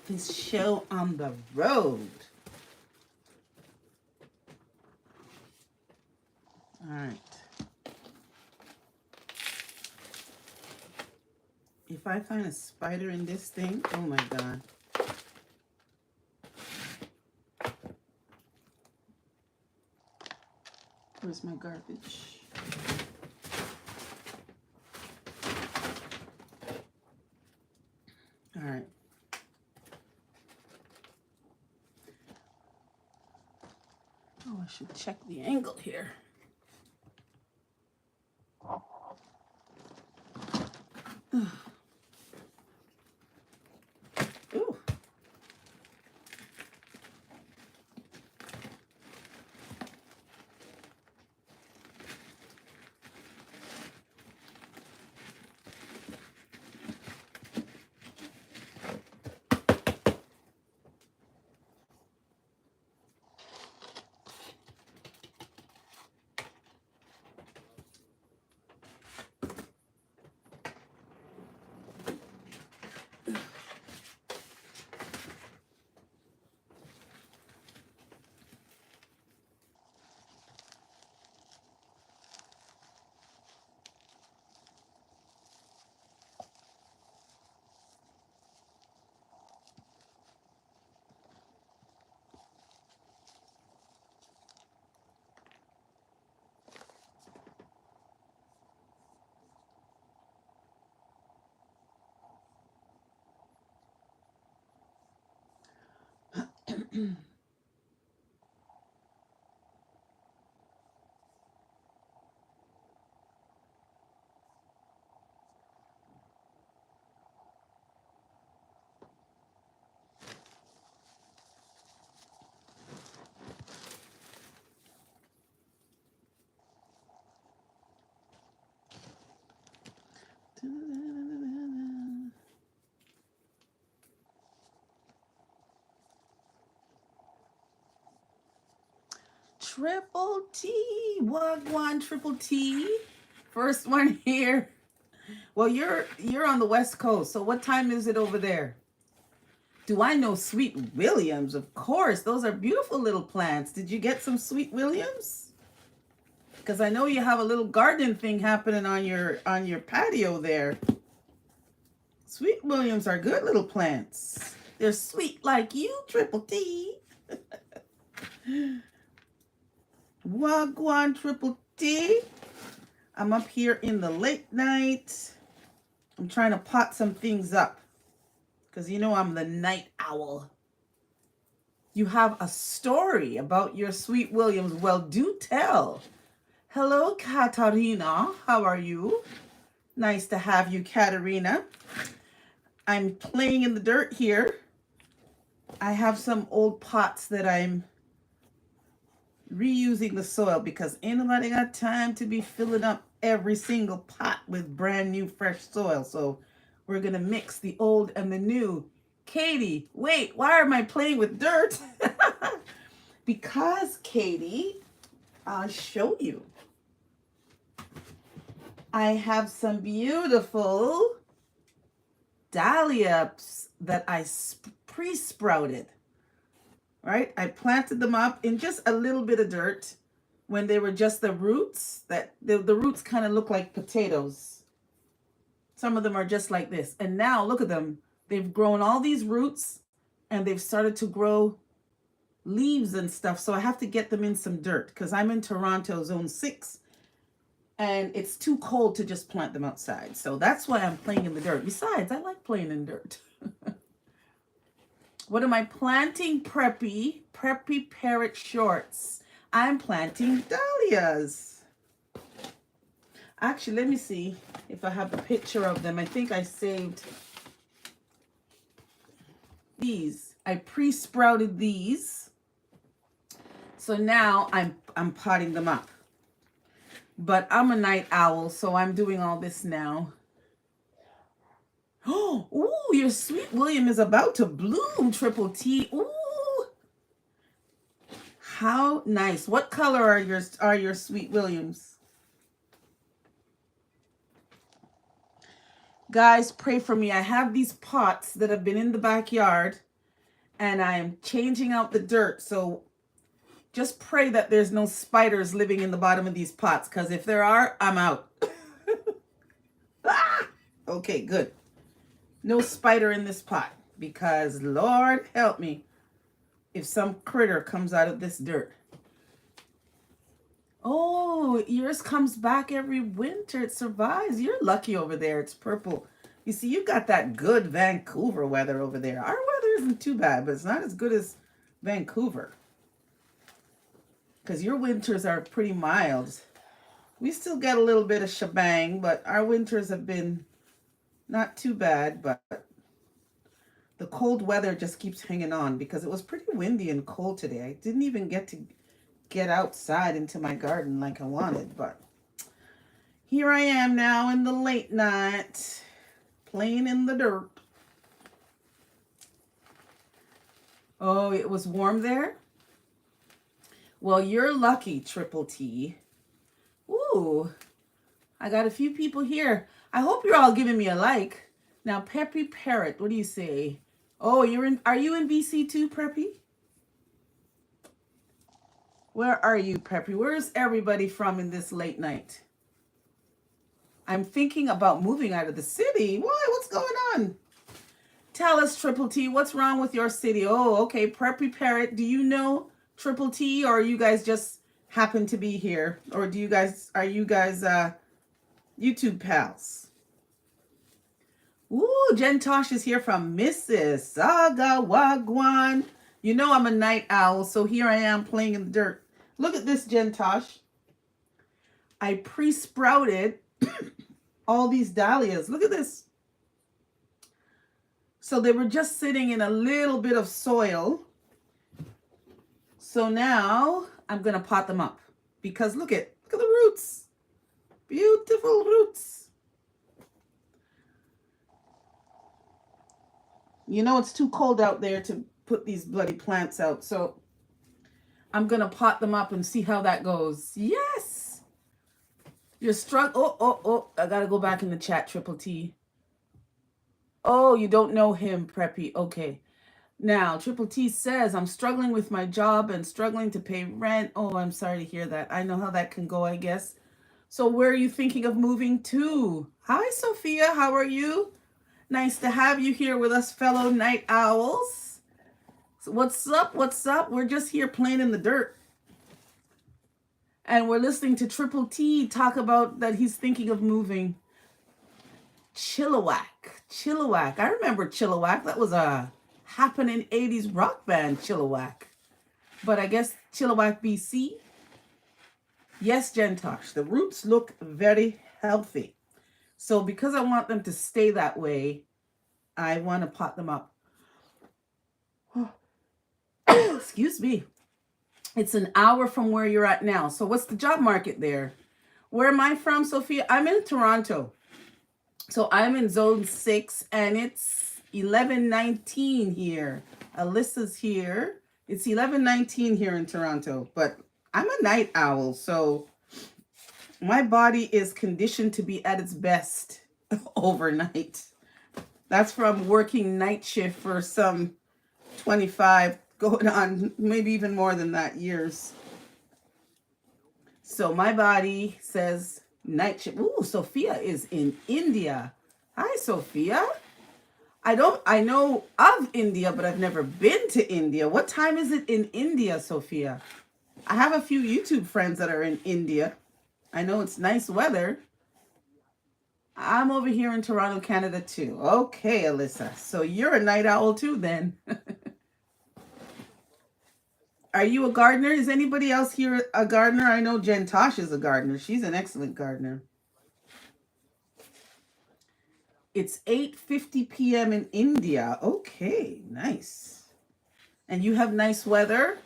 this show on the road. All right. If I find a spider in this thing, oh my God. Where's my garbage? All right. Oh, I should check the angle here. Ooh. Triple T, Wagwan Triple T. First one here. Well, you're on the West Coast, so what time is it over there? Do I know Sweet Williams? Of course, those are beautiful little plants. Did you get some Sweet Williams? Because I know you have a little garden thing happening on your patio there. Sweet Williams are good little plants. They're sweet like you, Triple T. Wagwan Triple T. I'm up here in the late night. I'm trying to pot some things up because you know I'm the night owl. You have a story about your Sweet Williams. Well, do tell. Hello, Katarina. How are you? Nice to have you, Katarina. I'm playing in the dirt here. I have some old pots that I'm reusing the soil because ain't nobody got time to be filling up every single pot with brand new fresh soil. So we're gonna mix the old and the new. Katie, wait, why am I playing with dirt? Because Katie, I'll show you. I have some beautiful dahlias that I pre-sprouted. Right? I planted them up in just a little bit of dirt when they were just the roots. That the roots kind of look like potatoes. Some of them are just like this. And now look at them. They've grown all these roots and they've started to grow leaves and stuff. So I have to get them in some dirt because I'm in Toronto, zone 6. And it's too cold to just plant them outside. So that's why I'm playing in the dirt. Besides, I like playing in dirt. What am I planting? Preppy Parrot Shorts. I'm planting dahlias. Actually, let me see if I have a picture of them. I think I saved these. I pre-sprouted these. So now I'm potting them up. But I'm a night owl, so I'm doing all this now. Oh, ooh, your Sweet William is about to bloom, Triple T. Ooh. How nice. What color are your Sweet Williams? Guys, pray for me. I have these pots that have been in the backyard and I'm changing out the dirt. So just pray that there's no spiders living in the bottom of these pots, because if there are, I'm out. Ah! Okay, good. No spider in this pot, because Lord help me if some critter comes out of this dirt. Oh, yours comes back every winter. It survives. You're lucky over there. It's purple. You see, you got that good Vancouver weather over there. Our weather isn't too bad, but it's not as good as Vancouver, because your winters are pretty mild. We still get a little bit of shebang, but our winters have been not too bad. But the cold weather just keeps hanging on, because it was pretty windy and cold today. I didn't even get outside into my garden like I wanted, but here I am now in the late night, playing in the dirt. Oh, it was warm there? Well, you're lucky, Triple T. Ooh, I got a few people here. I hope you're all giving me a like. Now, Peppy Parrot, what do you say? Oh, are you in BC too, Preppy? Where are you, Peppy? Where's everybody from in this late night? I'm thinking about moving out of the city. Why? What's going on? Tell us, Triple T, what's wrong with your city? Oh, okay, Preppy Parrot, do you know Triple T, or you guys just happen to be here? Or are you guys YouTube pals? Ooh, Jen Tosh is here from Mississauga, Wagwan. You know I'm a night owl, so here I am playing in the dirt. Look at this, Jen Tosh. I pre-sprouted all these dahlias. Look at this. So they were just sitting in a little bit of soil. So now I'm going to pot them up, because look at the roots. Beautiful roots. You know, it's too cold out there to put these bloody plants out. So I'm going to pot them up and see how that goes. Yes. You're struggling. Oh. I got to go back in the chat, Triple T. Oh, you don't know him, Preppy. Okay. Now, Triple T says, I'm struggling with my job and struggling to pay rent. Oh, I'm sorry to hear that. I know how that can go, I guess. So where are you thinking of moving to? Hi, Sophia. How are you? Nice to have you here with us, fellow night owls. So what's up? What's up? We're just here playing in the dirt. And we're listening to Triple T talk about that he's thinking of moving. Chilliwack. I remember Chilliwack. That was a happening 80s rock band, Chilliwack. But I guess Chilliwack, BC. Yes, Gentosh, the roots look very healthy. So because I want them to stay that way, I want to pot them up. Excuse me. It's an hour from where you're at now. So what's the job market there? Where am I from, Sophia? I'm in Toronto. So I'm in zone 6 and it's 11:19 here. Alyssa's here. It's 11:19 here in Toronto, but I'm a night owl, so my body is conditioned to be at its best overnight. That's from working night shift for some 25, going on maybe even more than that, years. So my body says night shift. Ooh, Sophia is in India. Hi, Sophia. I know of India, but I've never been to India. What time is it in India, Sophia? I have a few YouTube friends that are in India. I know it's nice weather. I'm over here in Toronto, Canada too. Okay, Alyssa. So you're a night owl too then. Are you a gardener? Is anybody else here a gardener? I know Jen Tosh is a gardener. She's an excellent gardener. It's 8:50 p.m. in India. Okay, nice. And you have nice weather?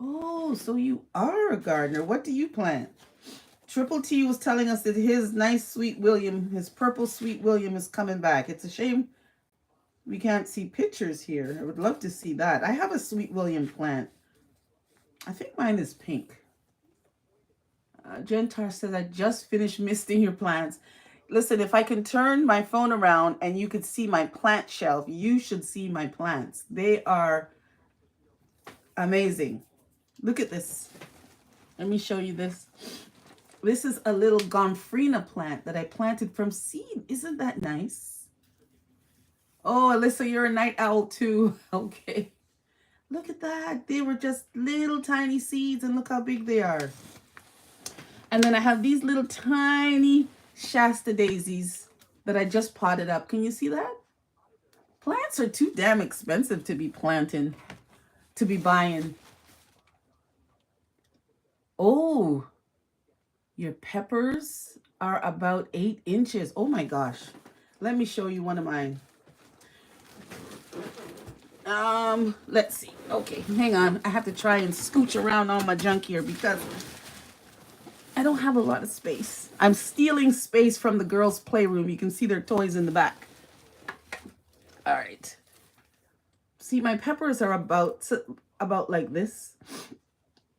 Oh, so you are a gardener. What do you plant? Triple T was telling us that his nice Sweet William, his purple Sweet William is coming back. It's a shame we can't see pictures here. I would love to see that. I have a Sweet William plant. I think mine is pink. Gentar says, I just finished misting your plants. Listen, if I can turn my phone around and you could see my plant shelf, you should see my plants. They are amazing. Look at this. Let me show you this. This is a little gomphrena plant that I planted from seed. Isn't that nice? Oh, Alyssa, you're a night owl too. Okay. Look at that. They were just little tiny seeds and look how big they are. And then I have these little tiny Shasta daisies that I just potted up. Can you see that? Plants are too damn expensive to be planting, to be buying. Oh, your peppers are about 8 inches. Oh my gosh. Let me show you one of mine. Let's see. Okay, hang on. I have to try and scooch around all my junk here because I don't have a lot of space. I'm stealing space from the girls' playroom. You can see their toys in the back. All right. See, my peppers are about like this.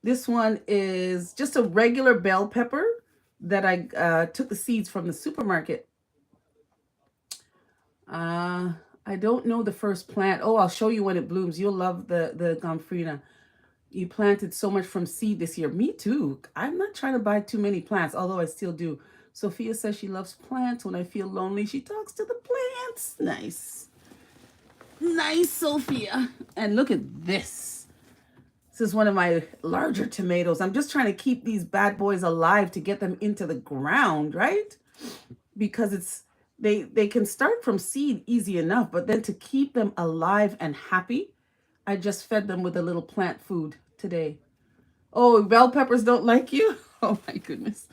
This one is just a regular bell pepper that I took the seeds from the supermarket. I don't know the first plant. Oh, I'll show you when it blooms. You'll love the gomphrena. You planted so much from seed this year. Me too. I'm not trying to buy too many plants, although I still do. Sophia says she loves plants. When I feel lonely, she talks to the plants. Nice. Nice, Sophia. And look at this. This is one of my larger tomatoes. I'm just trying to keep these bad boys alive to get them into the ground, right? Because it's they can start from seed easy enough, but then to keep them alive and happy, I just fed them with a little plant food today. Oh, bell peppers don't like you? Oh my goodness.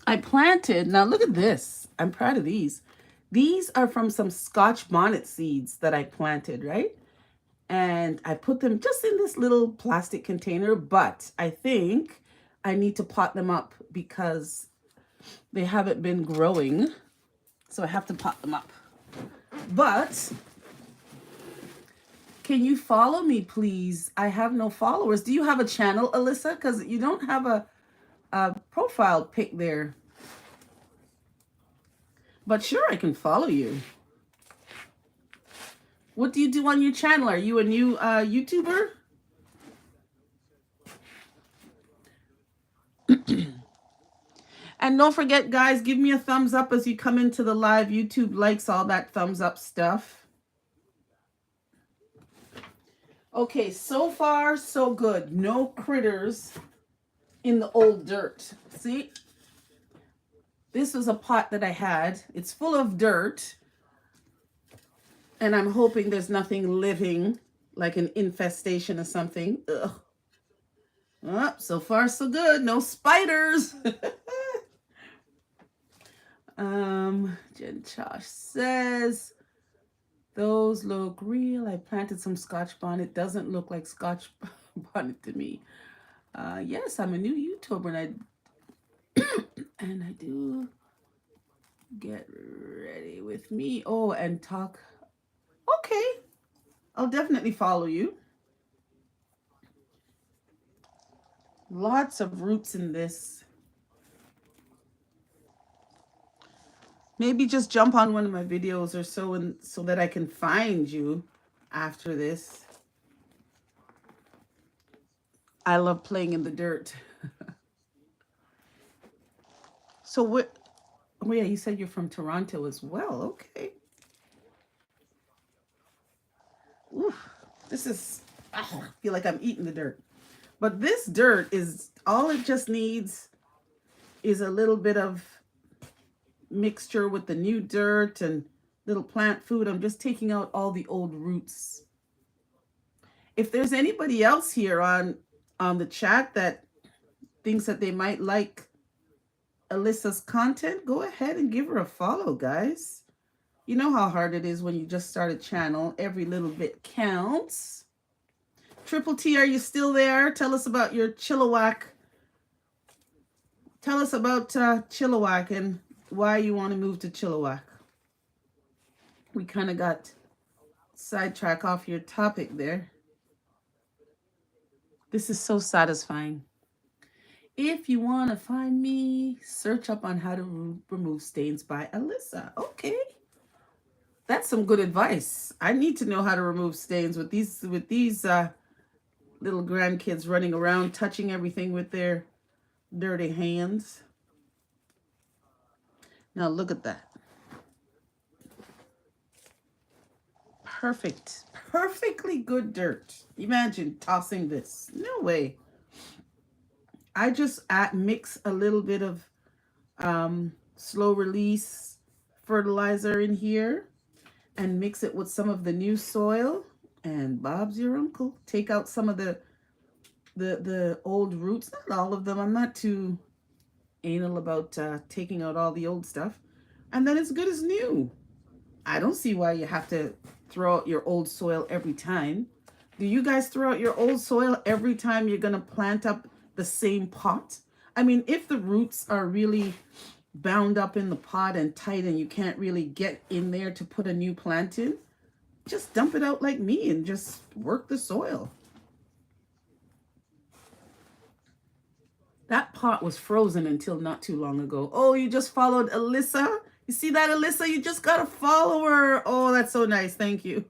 I planted, now look at this. I'm proud of these. These are from some Scotch bonnet seeds that I planted, right? And I put them just in this little plastic container, but I think I need to pot them up because they haven't been growing. So I have to pot them up. But can you follow me, please? I have no followers. Do you have a channel, Alyssa? Because you don't have a profile pic there. But sure, I can follow you. What do you do on your channel? Are you a new YouTuber? And don't forget, guys, give me a thumbs up as you come into the live. YouTube likes all that thumbs up stuff. Okay, so far, so good. No critters in the old dirt. See? This was a pot that I had. It's full of dirt. And I'm hoping there's nothing living, like an infestation or something. Ugh. Oh, so far, so good. No spiders. Jen Josh says, those look real. I planted some Scotch bonnet. Doesn't look like Scotch bonnet to me. Yes, I'm a new YouTuber and and I do get ready with me. Oh, and talk. Okay. I'll definitely follow you. Lots of roots in this. Maybe just jump on one of my videos or so and so that I can find you after this. I love playing in the dirt. So what? Oh yeah, you said you're from Toronto as well. Okay. Oof, this is, I feel like I'm eating the dirt. But this dirt is, all it just needs is a little bit of mixture with the new dirt and little plant food. I'm just taking out all the old roots. If there's anybody else here on the chat that thinks that they might like Alyssa's content, go ahead and give her a follow, guys. You know how hard it is when you just start a channel. Every little bit counts. Triple T, are you still there? Tell us about your Chilliwack. Tell us about Chilliwack and why you want to move to Chilliwack. We kind of got sidetracked off your topic there. This is so satisfying. If you want to find me, search up on how to remove stains by Alyssa. Okay. That's some good advice. I need to know how to remove stains with these little grandkids running around touching everything with their dirty hands. Now look at that. Perfect. Perfectly good dirt. Imagine tossing this. No way. I just mix a little bit of slow release fertilizer in here and mix it with some of the new soil, and Bob's your uncle. Take out some of the old roots, not all of them. I'm not too anal about taking out all the old stuff, and then it's good as new. I don't see why you have to throw out your old soil every time. Do you guys throw out your old soil every time you're gonna plant up the same pot? I mean, if the roots are really bound up in the pot and tight and you can't really get in there to put a new plant in, just dump it out like me and just work the soil. That pot was frozen until not too long ago. Oh, you just followed Alyssa? You see that, Alyssa? You just got a follower. Oh, that's so nice. Thank you.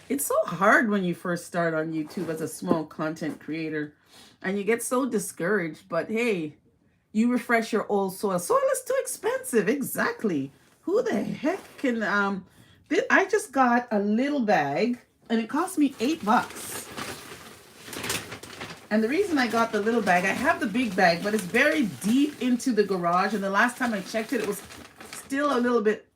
It's so hard when you first start on YouTube as a small content creator and you get so discouraged. But hey, you refresh your old soil. Soil is too expensive. Exactly. Who the heck can I just got a little bag and it cost me $8. And the reason I got the little bag, I have the big bag, but it's buried deep into the garage. And the last time I checked it, it was still a little bit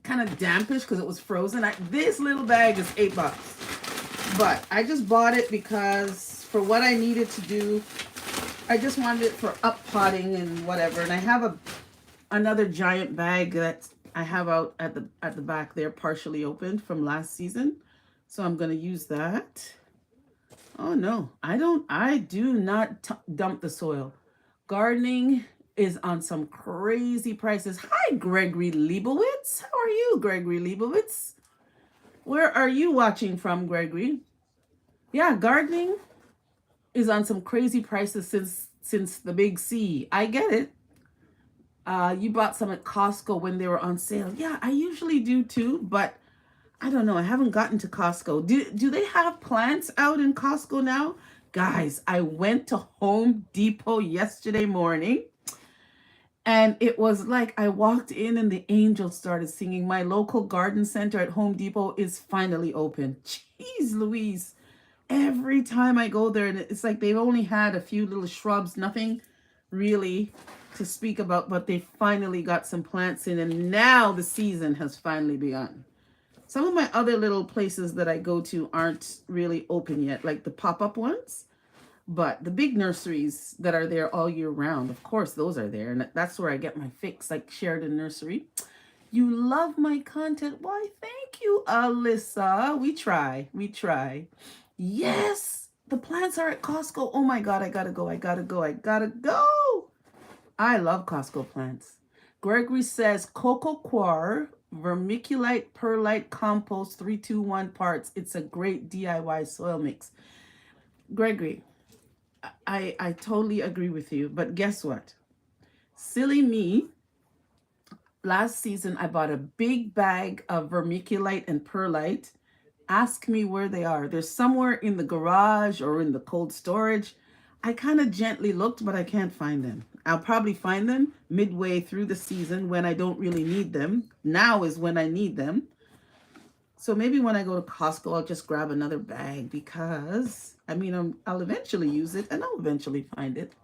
kind of dampish because it was frozen. This little bag is $8. But I just bought it because for what I needed to do, I just wanted it for up potting and whatever. And I have another giant bag that I have out at the back there, partially opened from last season. So I'm going to use that. Oh no, I do not dump the soil. Gardening is on some crazy prices. Hi, Gregory Leibowitz. How are you, Gregory Leibowitz? Where are you watching from, Gregory? Yeah, gardening is on some crazy prices since the big C. I get it. You bought some at Costco when they were on sale. Yeah, I usually do too, but I don't know. I haven't gotten to Costco. Do they have plants out in Costco now? Guys, I went to Home Depot yesterday morning and it was like I walked in and the angels started singing. My local garden center at Home Depot is finally open. Jeez Louise. Every time I go there, and it's like they've only had a few little shrubs, nothing really to speak about, but they finally got some plants in and now the season has finally begun. Some of my other little places that I go to aren't really open yet, like the pop-up ones. But the big nurseries that are there all year round, of course, those are there. And that's where I get my fix, like Sheridan Nursery. You love my content. Why, thank you, Alyssa. We try. We try. Yes, the plants are at Costco. Oh my God, I gotta go. I gotta go. I gotta go. I love Costco plants. Gregory says Coco Coir vermiculite perlite compost 321 parts. It's a great DIY soil mix. Gregory, I totally agree with you, but guess what? Silly me. Last season I bought a big bag of vermiculite and perlite. Ask me where they are. They're somewhere in the garage or in the cold storage. I kind of gently looked, but I can't find them. I'll probably find them midway through the season when I don't really need them. Now is when I need them. So maybe when I go to Costco, I'll just grab another bag because, I mean, I'll eventually use it and I'll eventually find it.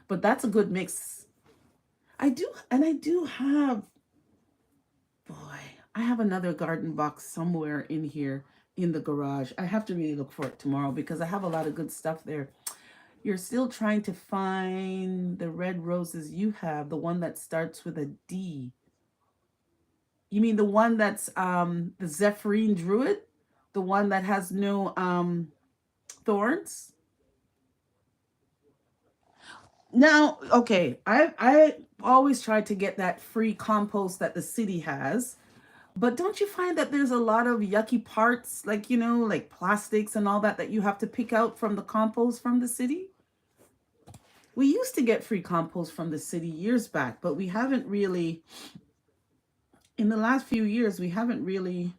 But that's a good mix. I do have, boy, I have another garden box somewhere in here in the garage. I have to really look for it tomorrow because I have a lot of good stuff there. You're still trying to find the red roses you have, the one that starts with a D. You mean the one that's the Zephyrine Druid? The one that has no thorns? Now, okay, I always try to get that free compost that the city has. But don't you find that there's a lot of yucky parts, like, like plastics and all that you have to pick out from the compost from the city? We used to get free compost from the city years back, but we haven't really, in the last few years, we haven't really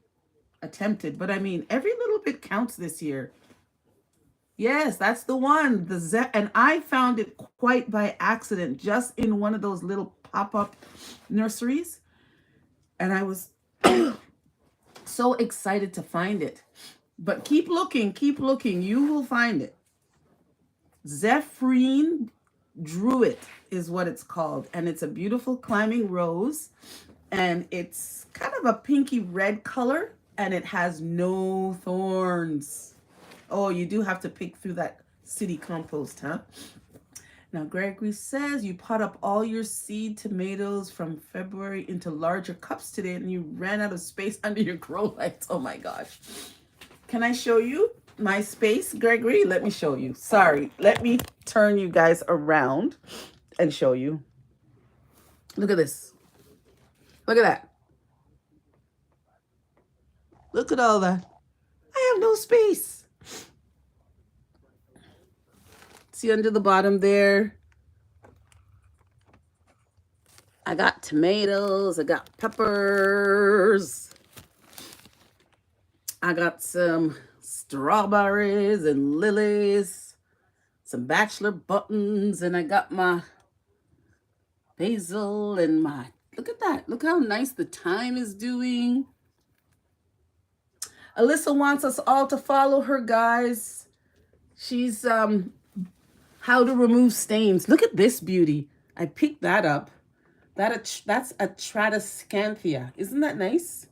attempted. But I mean, every little bit counts this year. Yes, that's the one. And I found it quite by accident, just in one of those little pop-up nurseries. And I was so excited to find it. But keep looking, you will find it. Zephrine Druid is what it's called. And it's a beautiful climbing rose. And it's kind of a pinky red color. And it has no thorns. Oh, you do have to pick through that city compost, huh? Now, Gregory says you pot up all your seed tomatoes from February into larger cups today and you ran out of space under your grow lights. Oh my gosh. Can I show you my space, Gregory? Let me show you. Sorry. Let me turn you guys around and show you. Look at this. Look at that. Look at all that. I have no space. See under the bottom there? I got tomatoes, I got peppers, I got some strawberries and lilies, some bachelor buttons, and I got my basil and my, look at that. Look how nice the thyme is doing. Alyssa wants us all to follow her, guys. She's how to remove stains. Look at this beauty. I picked that up. That's a Tradescanthia. Isn't that nice?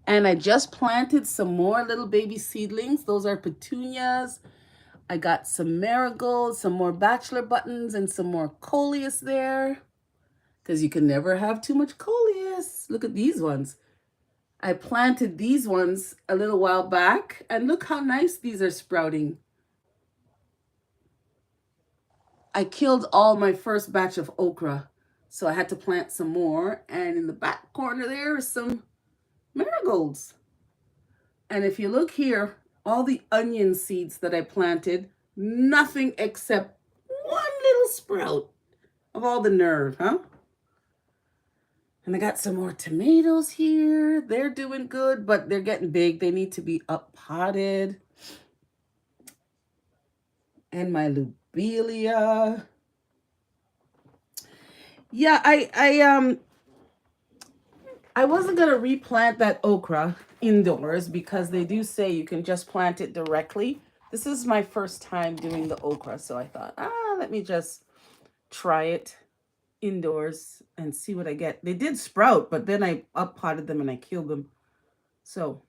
And I just planted some more little baby seedlings. Those are petunias. I got some marigolds, some more bachelor buttons, and some more coleus there. Because you can never have too much coleus. Look at these ones. I planted these ones a little while back. And look how nice these are sprouting. I killed all my first batch of okra, so I had to plant some more. And in the back corner there is some marigolds. And if you look here, all the onion seeds that I planted, nothing except one little sprout of all the nerve, huh? And I got some more tomatoes here. They're doing good, but they're getting big. They need to be up potted. And my lobelia. Yeah, I wasn't gonna replant that okra indoors because they do say you can just plant it directly. This is my first time doing the okra, so I thought, let me just try it indoors and see what I get. They did sprout, but then I up potted them and I killed them. So,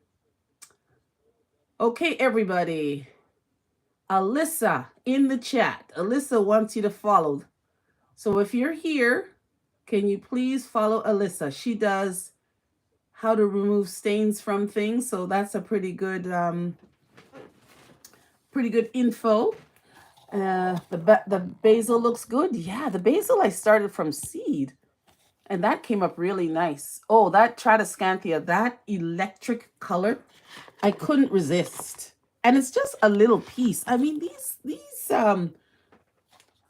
okay, everybody. Alyssa in the chat. Alyssa wants you to follow. So if you're here, can you please follow Alyssa? She does how to remove stains from things. So that's a pretty good info. The basil looks good. Yeah, the basil I started from seed. And that came up really nice. Oh, that Tradescanthia, that electric color, I couldn't resist. And it's just a little piece. I mean, these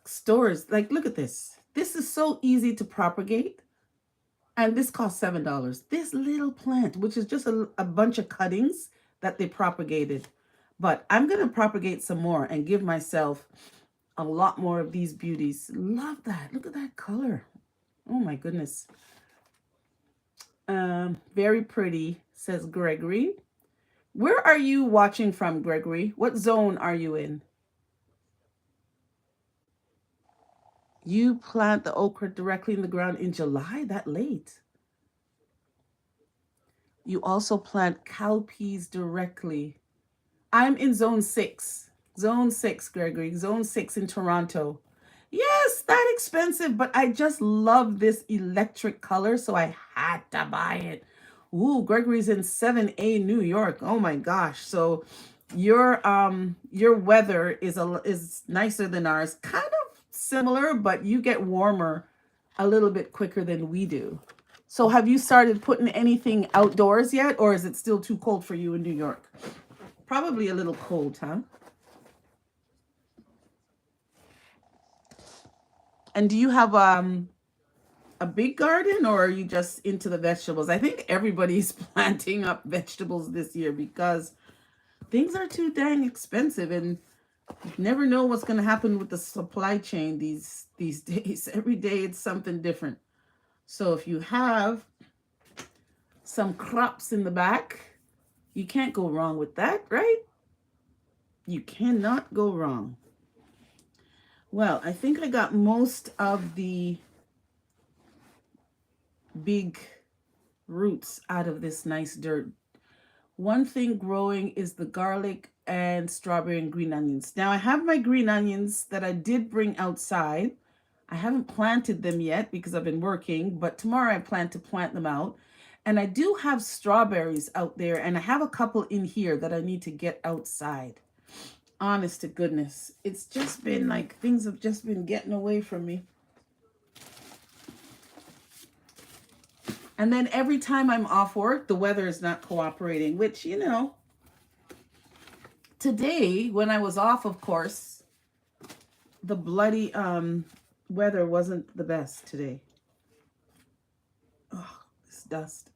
stores, like, look at this. This is so easy to propagate. And this costs $7. This little plant, which is just a bunch of cuttings that they propagated. But I'm going to propagate some more and give myself a lot more of these beauties. Love that. Look at that color. Oh, my goodness. Very pretty, says Gregory. Where are you watching from, Gregory? What zone are you in? You plant the okra directly in the ground in July? That late? You also plant cowpeas directly. I'm in zone 6. Zone 6, Gregory. Zone 6 in Toronto. Yes, that expensive, but I just love this electric color, so I had to buy it. Ooh, Gregory's in 7A New York. Oh my gosh. So your weather is nicer than ours. Kind of similar, but you get warmer a little bit quicker than we do. So have you started putting anything outdoors yet, or is it still too cold for you in New York? Probably a little cold, huh? And do you have a big garden, or are you just into the vegetables? I think everybody's planting up vegetables this year because things are too dang expensive, and you never know what's going to happen with the supply chain these days. Every day it's something different. So if you have some crops in the back, you can't go wrong with that, right? You cannot go wrong. Well, I think I got most of the big roots out of this nice dirt. One thing growing is the garlic and strawberry and green onions. Now I have my green onions that I did bring outside. I haven't planted them yet because I've been working, but tomorrow I plan to plant them out. And I do have strawberries out there, and I have a couple in here that I need to get outside. Honest to goodness, it's just been like things have just been getting away from me. And then every time I'm off work, the weather is not cooperating, which, you know, today when I was off, of course, the bloody weather wasn't the best today. Oh, this dust.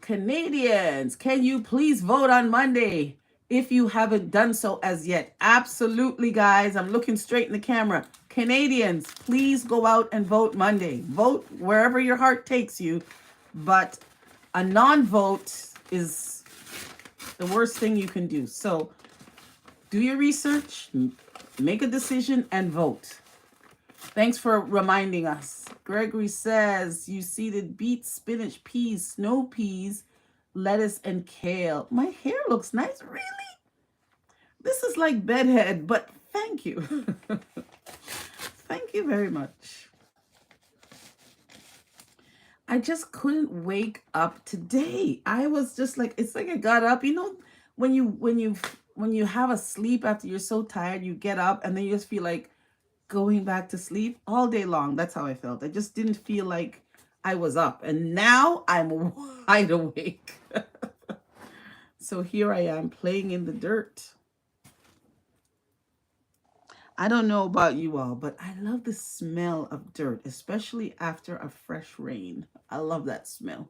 Canadians, can you please vote on Monday if you haven't done so as yet? Absolutely, guys. I'm looking straight in the camera. Canadians, please go out and vote Monday. Vote wherever your heart takes you, but a non-vote is the worst thing you can do. So do your research, make a decision, and vote. Thanks for reminding us. Gregory says you seeded beets, spinach, peas, snow peas, lettuce, and kale. My hair looks nice. Really? This is like bedhead, but thank you. Thank you very much. I just couldn't wake up today. I was just like, it's like I got up, you know, when you have a sleep after you're so tired, you get up and then you just feel like going back to sleep all day long. That's how I felt. I just didn't feel like I was up, and now I'm wide awake. So here I am playing in the dirt. I don't know about you all, but I love the smell of dirt, especially after a fresh rain. I love that smell.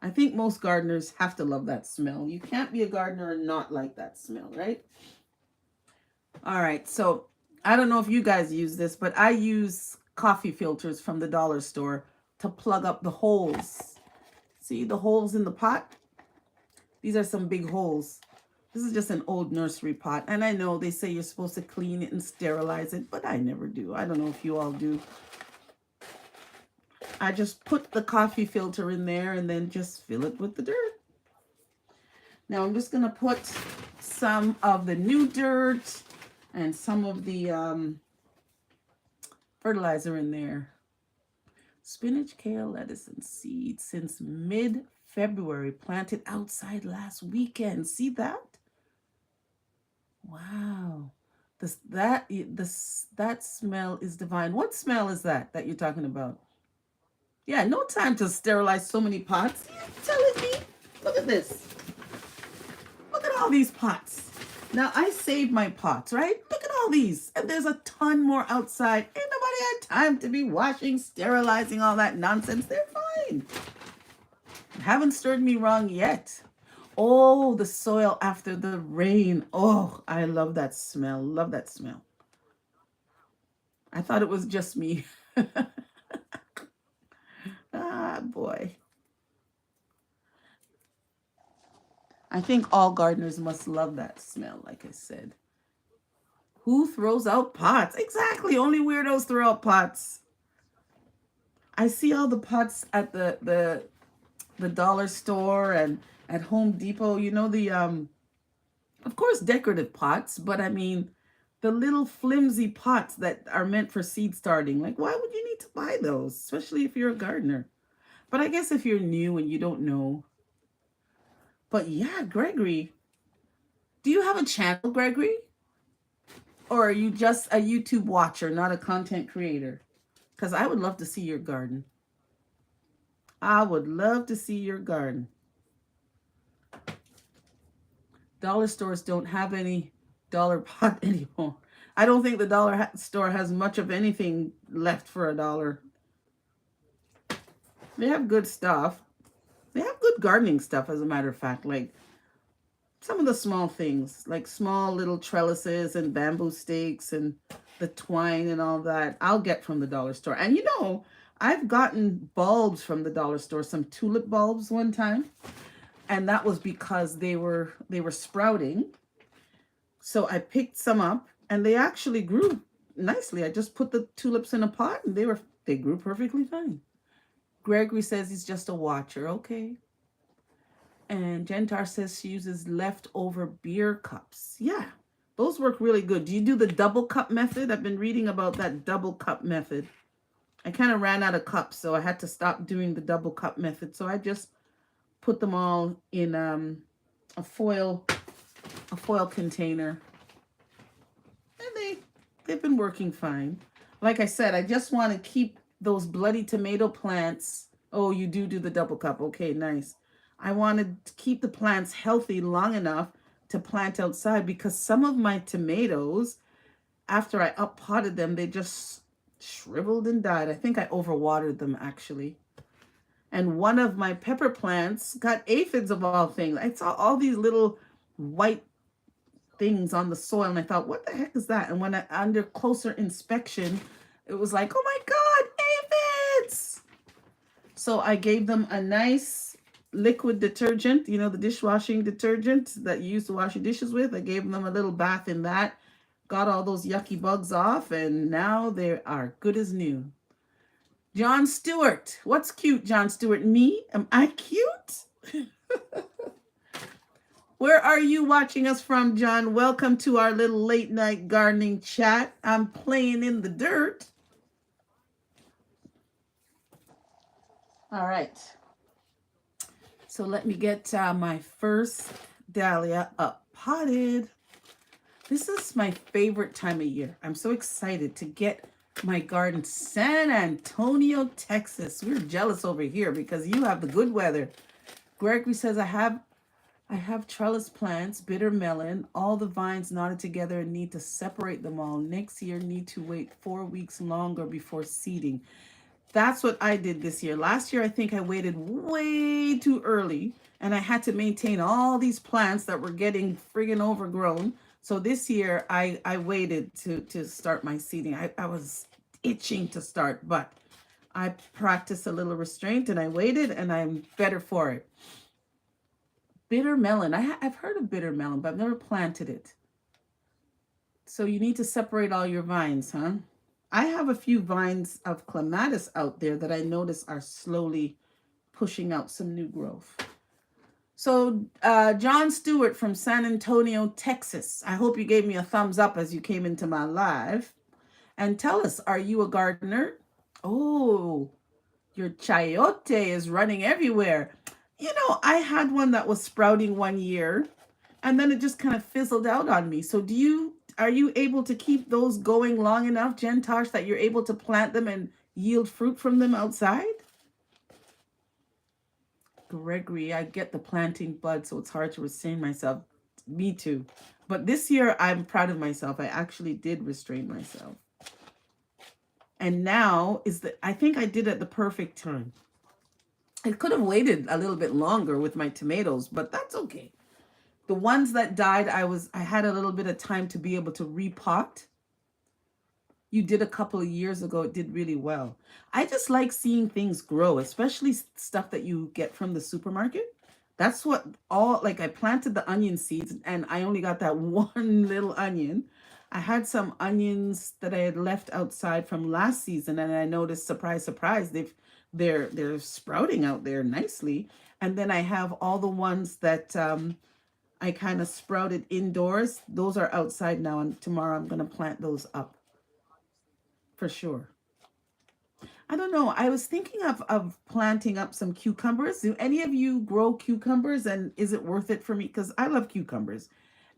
I think most gardeners have to love that smell. You can't be a gardener and not like that smell, right? All right, so I don't know if you guys use this, but I use coffee filters from the dollar store to plug up the holes. See the holes in the pot? These are some big holes. This is just an old nursery pot. And I know they say you're supposed to clean it and sterilize it, but I never do. I don't know if you all do. I just put the coffee filter in there and then just fill it with the dirt. Now I'm just going to put some of the new dirt and some of the fertilizer in there. Spinach, kale, lettuce, and seeds since mid-February. Planted outside last weekend. See that? Wow. That smell is divine. What smell is that you're talking about? Yeah, no time to sterilize so many pots. You're telling me? Look at this. Look at all these pots. Now, I saved my pots, right? Look at all these. And there's a ton more outside. Ain't nobody had time to be washing, sterilizing, all that nonsense. They're fine. Haven't stirred me wrong yet. Oh, the soil after the rain. Oh, I love that smell. Love that smell. I thought it was just me. Ah, boy. I think all gardeners must love that smell, like I said. Who throws out pots? Exactly. Only weirdos throw out pots. I see all the pots at the dollar store and at Home Depot. You know, the of course decorative pots, but I mean the little flimsy pots that are meant for seed starting. Like, why would you need to buy those, especially if you're a gardener? But I guess if you're new and you don't know. But yeah, Gregory, do you have a channel, Gregory? Or are you just a YouTube watcher, not a content creator? Because I would love to see your garden. I would love to see your garden. Dollar stores don't have any dollar pot anymore. I don't think the dollar store has much of anything left for $1. They have good stuff. They have good gardening stuff, as a matter of fact. Like some of the small things, like small little trellises and bamboo stakes and the twine and all that, I'll get from the dollar store. And you know, I've gotten bulbs from the dollar store, some tulip bulbs one time. And that was because they were sprouting. So I picked some up and they actually grew nicely. I just put the tulips in a pot and they grew perfectly fine. Gregory says he's just a watcher. Okay. And Gentar says she uses leftover beer cups. Yeah, those work really good. Do you do the double cup method? I've been reading about that double cup method. I kind of ran out of cups, so I had to stop doing the double cup method. So I just put them all in a foil container. And they've been working fine. Like I said, I just want to keep those bloody tomato plants. Oh, you do the double cup. Okay, nice. I wanted to keep the plants healthy long enough to plant outside because some of my tomatoes, after I up-potted them, they just shriveled and died. I think I overwatered them actually. And one of my pepper plants got aphids of all things. I saw all these little white things on the soil and I thought, what the heck is that? And when under closer inspection, it was like, oh my God, aphids! So I gave them a nice liquid detergent, you know, the dishwashing detergent that you use to wash your dishes with. I gave them a little bath in that, got all those yucky bugs off, and now they are good as new. John Stewart. What's cute, John Stewart? Me? Am I cute? Where are you watching us from, John? Welcome to our little late night gardening chat. I'm playing in the dirt. All right. So let me get my first dahlia up potted. This is my favorite time of year. I'm so excited to get my garden. San Antonio, Texas. We're jealous over here because you have the good weather. Gregory says, I have trellis plants, bitter melon, all the vines knotted together and need to separate them all. Next year, need to wait 4 weeks longer before seeding. That's what I did this year. Last year, I think I waited way too early and I had to maintain all these plants that were getting friggin' overgrown. So this year I waited to start my seeding. I was itching to start, but I practiced a little restraint and I waited and I'm better for it. Bitter melon. I've heard of bitter melon, but I've never planted it. So you need to separate all your vines, huh? I have a few vines of clematis out there that I notice are slowly pushing out some new growth. So John Stewart from San Antonio, Texas. I hope you gave me a thumbs up as you came into my live. And tell us, are you a gardener? Oh, your chayote is running everywhere. You know, I had one that was sprouting one year and then it just kind of fizzled out on me. So are you able to keep those going long enough, Gentosh, that you're able to plant them and yield fruit from them outside? Gregory, I get the planting bud, so it's hard to restrain myself. Me too. But this year, I'm proud of myself. I actually did restrain myself. And now I think I did at the perfect time. I could have waited a little bit longer with my tomatoes, but that's okay. The ones that died, I had a little bit of time to be able to repot. You did a couple of years ago. It did really well. I just like seeing things grow, especially stuff that you get from the supermarket. That's what I planted the onion seeds and I only got that one little onion. I had some onions that I had left outside from last season and I noticed, surprise, surprise, they're sprouting out there nicely. And then I have all the ones that I kind of sprouted indoors. Those are outside now, and tomorrow I'm going to plant those up for sure. I don't know. I was thinking of planting up some cucumbers. Do any of you grow cucumbers, and is it worth it for me? Because I love cucumbers.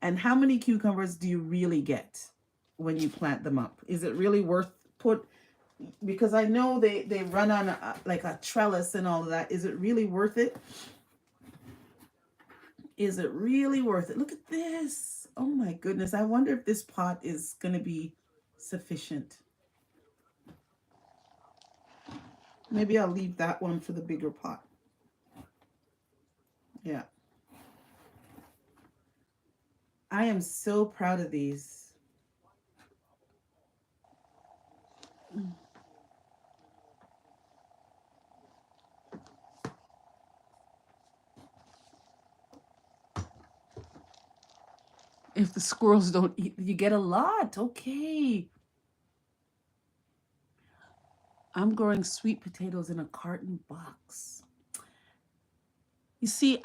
And how many cucumbers do you really get when you plant them up? Is it really worth because I know they run on like a trellis and all of that. Is it really worth it? Is it really worth it? Look at this. Oh my goodness. I wonder if this pot is going to be sufficient. Maybe I'll leave that one for the bigger pot. Yeah. I am so proud of these. If the squirrels don't eat, you get a lot. Okay. I'm growing sweet potatoes in a carton box. You see,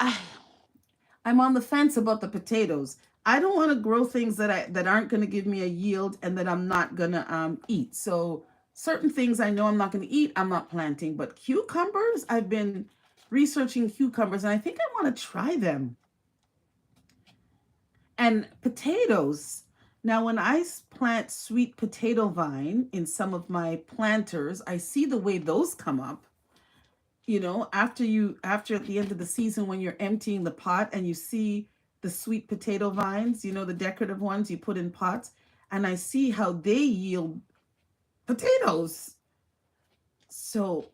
I'm on the fence about the potatoes. I don't want to grow things that aren't going to give me a yield and that I'm not going to eat. So certain things I know I'm not going to eat, I'm not planting. But cucumbers, I've been researching cucumbers and I think I want to try them. And potatoes. Now, when I plant sweet potato vine in some of my planters, I see the way those come up. You know, after at the end of the season, when you're emptying the pot and you see the sweet potato vines, you know, the decorative ones you put in pots, and I see how they yield potatoes. So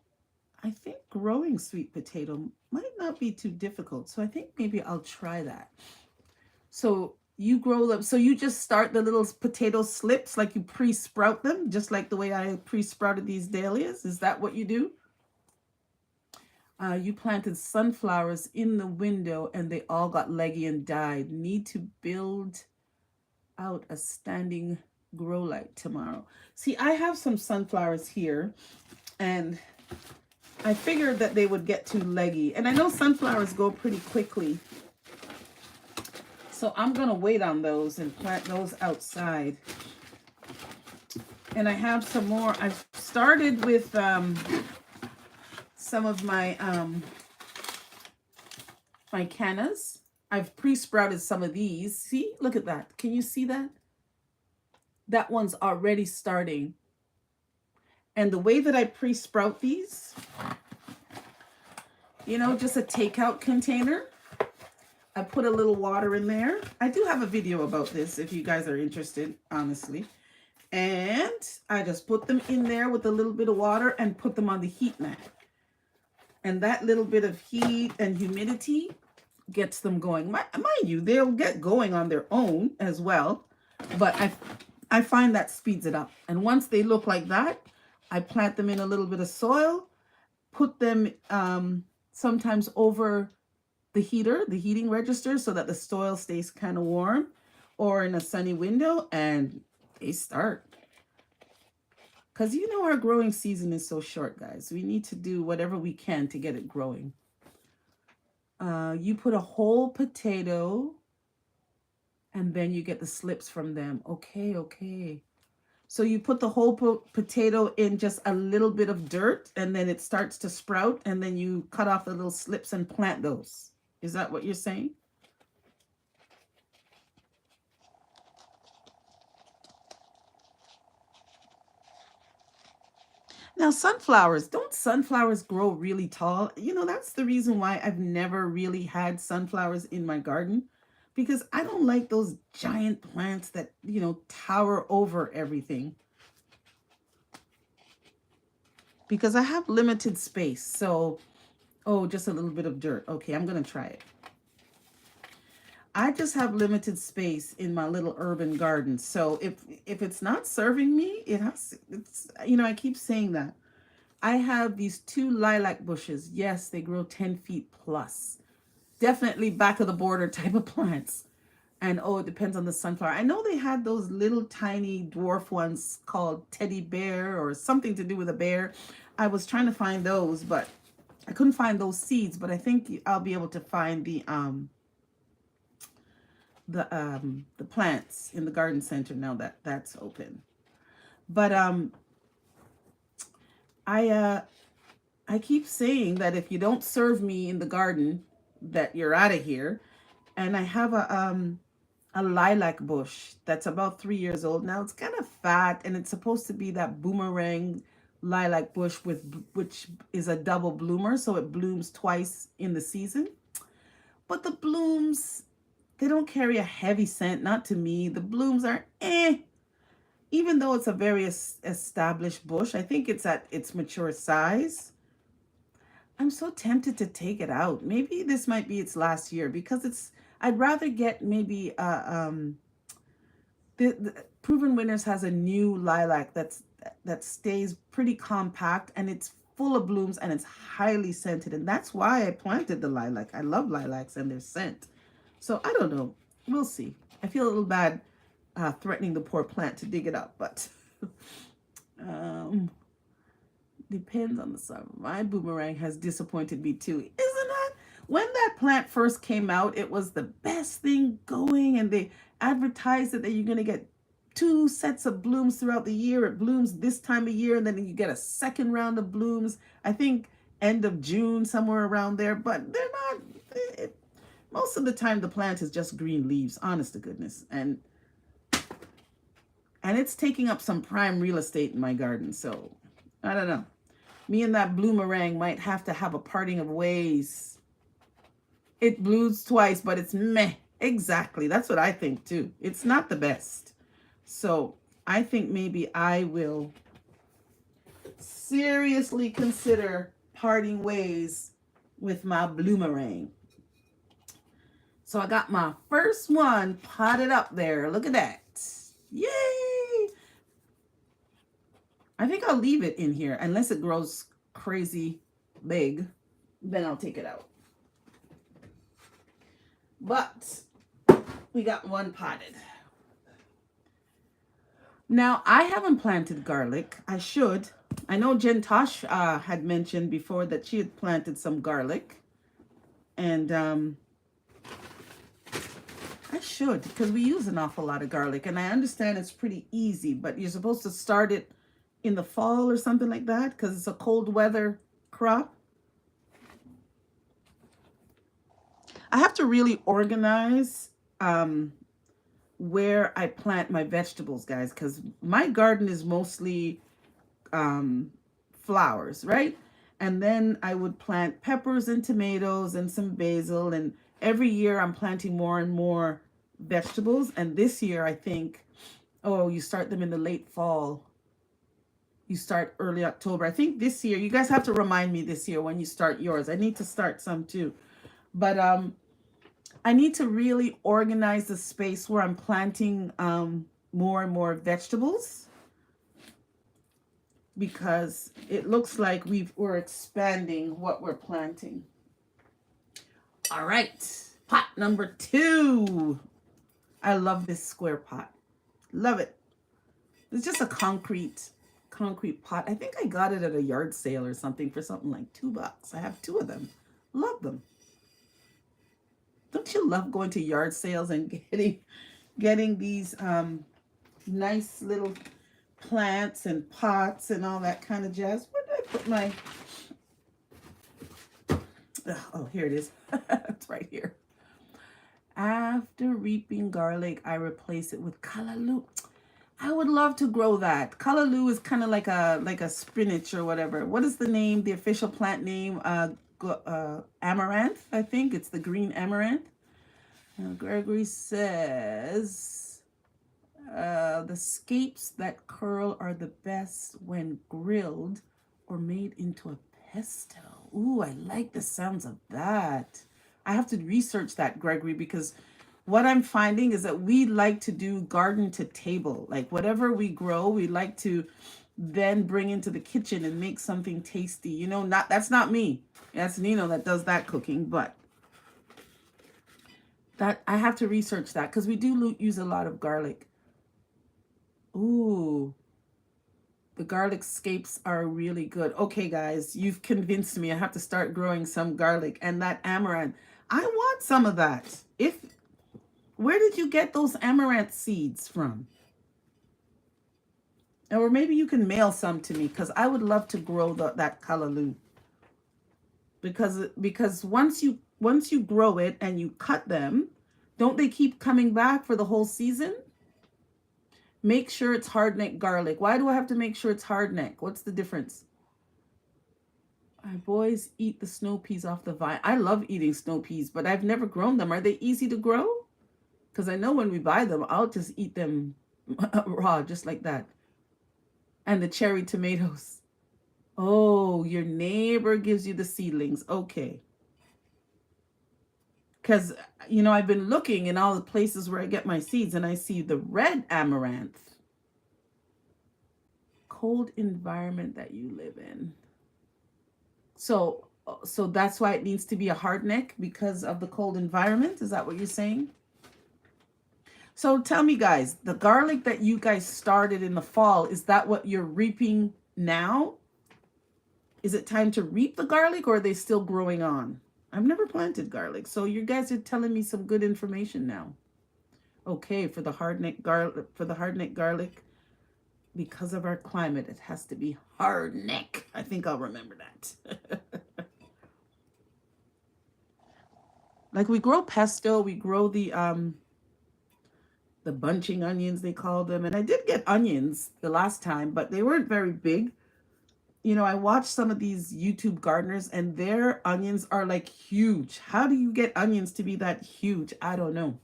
I think growing sweet potato might not be too difficult. So I think maybe I'll try that. So you grow them. So you just start the little potato slips, like you pre-sprout them, just like the way I pre-sprouted these dahlias. Is that what you do? You planted sunflowers in the window and they all got leggy and died. Need to build out a standing grow light tomorrow. See, I have some sunflowers here and I figured that they would get too leggy. And I know sunflowers go pretty quickly. So I'm going to wait on those and plant those outside. And I have some more. I've started with some of my my cannas. I've pre-sprouted some of these. See, look at that. Can you see that? That one's already starting. And the way that I pre-sprout these, you know, just a takeout container. I put a little water in there. I do have a video about this if you guys are interested, honestly. And I just put them in there with a little bit of water and put them on the heat mat. And that little bit of heat and humidity gets them going. Mind you, they'll get going on their own as well. But I find that speeds it up. And once they look like that, I plant them in a little bit of soil, put them sometimes over the heating register so that the soil stays kind of warm, or in a sunny window, and they start. Because you know our growing season is so short, guys. We need to do whatever we can to get it growing. You put a whole potato and then you get the slips from them. Okay. So you put the whole potato in just a little bit of dirt and then it starts to sprout and then you cut off the little slips and plant those. Is that what you're saying? Now, don't sunflowers grow really tall? You know, that's the reason why I've never really had sunflowers in my garden, because I don't like those giant plants that, you know, tower over everything. Because I have limited space. So, oh, just a little bit of dirt. Okay, I'm going to try it. I just have limited space in my little urban garden. So if it's not serving me, it's, you know, I keep saying that. I have these 2 lilac bushes. Yes, they grow 10 feet plus. Definitely back of the border type of plants. And oh, it depends on the sunflower. I know they had those little tiny dwarf ones called teddy bear or something to do with a bear. I was trying to find those, but I couldn't find those seeds. But I think I'll be able to find the plants in the garden center now that that's open. But I keep saying that if you don't serve me in the garden, that you're out of here. And I have a lilac bush that's about 3 years old now. It's kind of fat and it's supposed to be that boomerang lilac bush which is a double bloomer, so it blooms twice in the season. But the blooms, they don't carry a heavy scent, not to me. The blooms are even though it's a very established bush, I think it's at its mature size. I'm so tempted to take it out. Maybe this might be its last year because I'd rather get maybe the Proven Winners has a new lilac that stays pretty compact and it's full of blooms and it's highly scented, and that's why I planted the lilac. I love lilacs and their scent. So I don't know. We'll see. I feel a little bad threatening the poor plant to dig it up, but depends on the summer. My boomerang has disappointed me too. Isn't that? When that plant first came out, it was the best thing going, and they advertised it that you're going to get 2 sets of blooms throughout the year. It blooms this time of year, and then you get a second round of blooms, I think end of June, somewhere around there. But they're not, most of the time the plant is just green leaves, honest to goodness. And it's taking up some prime real estate in my garden. So I don't know. Me and that bloomerang might have to have a parting of ways. It blooms twice, but it's meh. Exactly. That's what I think too. It's not the best. So I think maybe I will seriously consider parting ways with my bloomerang. So I got my first one potted up there. Look at that. Yay! I think I'll leave it in here unless it grows crazy big. Then I'll take it out. But we got one potted. Now, I haven't planted garlic. I should. I know Jen Tosh had mentioned before that she had planted some garlic. And I should, because we use an awful lot of garlic. And I understand it's pretty easy, but you're supposed to start it in the fall or something like that because it's a cold weather crop. I have to really organize where I plant my vegetables, guys, because my garden is mostly flowers, right? And then I would plant peppers and tomatoes and some basil, and every year I'm planting more and more vegetables. And this year I think, oh, you start them in the late fall. You start early October. I think this year, you guys have to remind me this year when you start yours. I need to start some too. But I need to really organize the space where I'm planting more and more vegetables, because it looks like we're expanding what we're planting. All right, pot number 2. I love this square pot. Love it. It's just a concrete pot. I think I got it at a yard sale or something for something like $2. I have 2 of them. Love them. Don't you love going to yard sales and getting these nice little plants and pots and all that kind of jazz? Where did I put my... Oh, here it is. It's right here. After reaping garlic, I replace it with callaloo. I would love to grow that. Callaloo is kind of like a spinach or whatever. What is the name, the official plant name? Amaranth, I think. It's the green amaranth. Gregory says, the scapes that curl are the best when grilled or made into a pesto. Ooh, I like the sounds of that. I have to research that, Gregory, because what I'm finding is that we like to do garden to table. Like whatever we grow, we like to then bring into the kitchen and make something tasty. You know, that's not me. That's Nino that does that cooking, but that I have to research that because we do use a lot of garlic. Ooh, the garlic scapes are really good. Okay, guys, you've convinced me. I have to start growing some garlic. And that amaranth, I want some of that. Where did you get those amaranth seeds from? Or maybe you can mail some to me because I would love to grow that callaloo. Because once you grow it and you cut them, don't they keep coming back for the whole season? Make sure it's hardneck garlic. Why do I have to make sure it's hardneck? What's the difference? My boys eat the snow peas off the vine. I love eating snow peas, but I've never grown them. Are they easy to grow? Because I know when we buy them, I'll just eat them raw, just like that. And the cherry tomatoes. Oh, your neighbor gives you the seedlings. Okay. Because, I've been looking in all the places where I get my seeds and I see the red amaranth. Cold environment that you live in. So that's why it needs to be a hardneck because of the cold environment. Is that what you're saying? So tell me, guys, the garlic that you guys started in the fall, is that what you're reaping now? Is it time to reap the garlic, or are they still growing on? I've never planted garlic, so you guys are telling me some good information now. Okay, for the hardneck garlic, because of our climate, it has to be hardneck. I think I'll remember that. Like we grow pesto, we grow the bunching onions, they call them. And I did get onions the last time, but they weren't very big. I watched some of these YouTube gardeners and their onions are like huge. How do you get onions to be that huge? I don't know.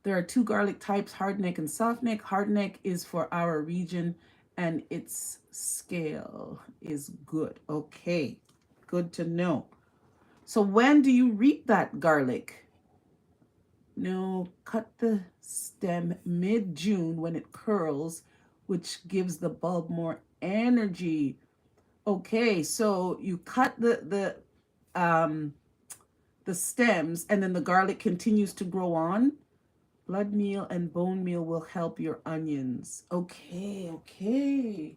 There are two garlic types, hardneck and softneck. Hardneck is for our region and its scale is good. Okay, good to know. So when do you reap that garlic? No, cut the stem mid-June when it curls, which gives the bulb more energy. Okay, so you cut the stems and then the garlic continues to grow on. Blood meal and bone meal will help your onions. Okay.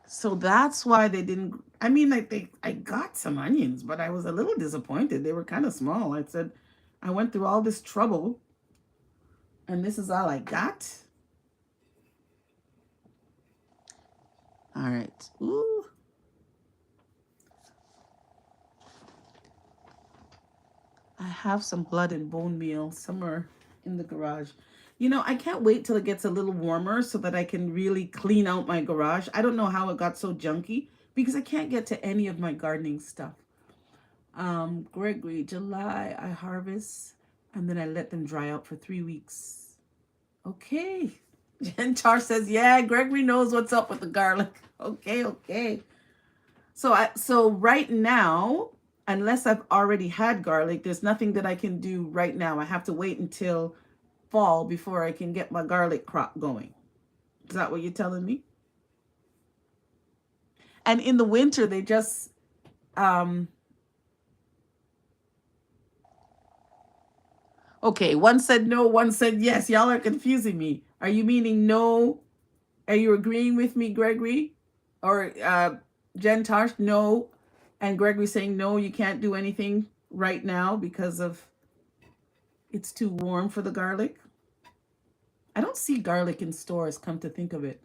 So that's why they didn't. I mean, I got some onions, but I was a little disappointed. They were kind of small. I said, I went through all this trouble, and this is all I got. All right. Ooh. I have some blood and bone meal somewhere in the garage. I can't wait till it gets a little warmer so that I can really clean out my garage. I don't know how it got so junky because I can't get to any of my gardening stuff. Gregory, July, I harvest and then I let them dry out for 3 weeks. Okay. Jen Char says, yeah, Gregory knows what's up with the garlic. Okay. So right now, unless I've already had garlic, there's nothing that I can do right now. I have to wait until fall before I can get my garlic crop going. Is that what you're telling me? And in the winter, they just okay, one said no, one said yes. Y'all are confusing me. Are you meaning no? Are you agreeing with me, Gregory? Or Jen Tosh, no. And Gregory saying no, you can't do anything right now because of it's too warm for the garlic. I don't see garlic in stores, come to think of it.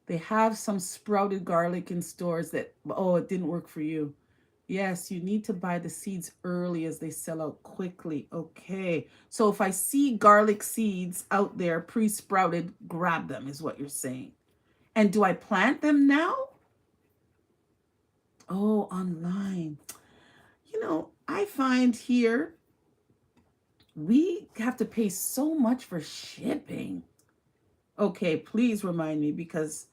They have some sprouted garlic in stores that, oh, it didn't work for you. Yes, you need to buy the seeds early as they sell out quickly. Okay. So if I see garlic seeds out there pre-sprouted, grab them is what you're saying. And do I plant them now? Oh, online. I find here we have to pay so much for shipping. Okay, please remind me because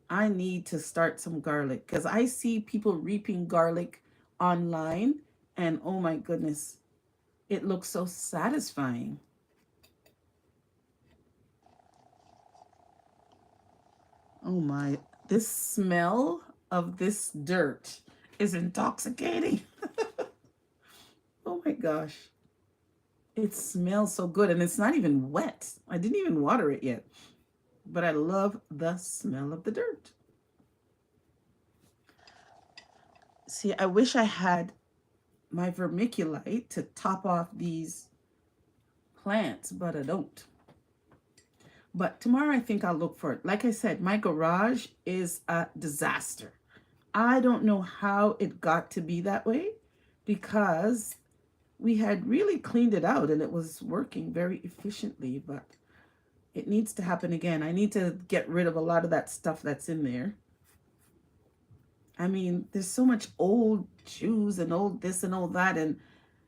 I need to start some garlic because I see people reaping garlic online and oh my goodness, it looks so satisfying. Oh my, this smell of this dirt is intoxicating. Oh my gosh. It smells so good and it's not even wet. I didn't even water it yet. But I love the smell of the dirt. See, I wish I had my vermiculite to top off these plants, but I don't. But tomorrow I think I'll look for it. Like I said, my garage is a disaster. I don't know how it got to be that way because we had really cleaned it out and it was working very efficiently, but it needs to happen again. I need to get rid of a lot of that stuff that's in there. I mean, there's so much old shoes and old this and old that, and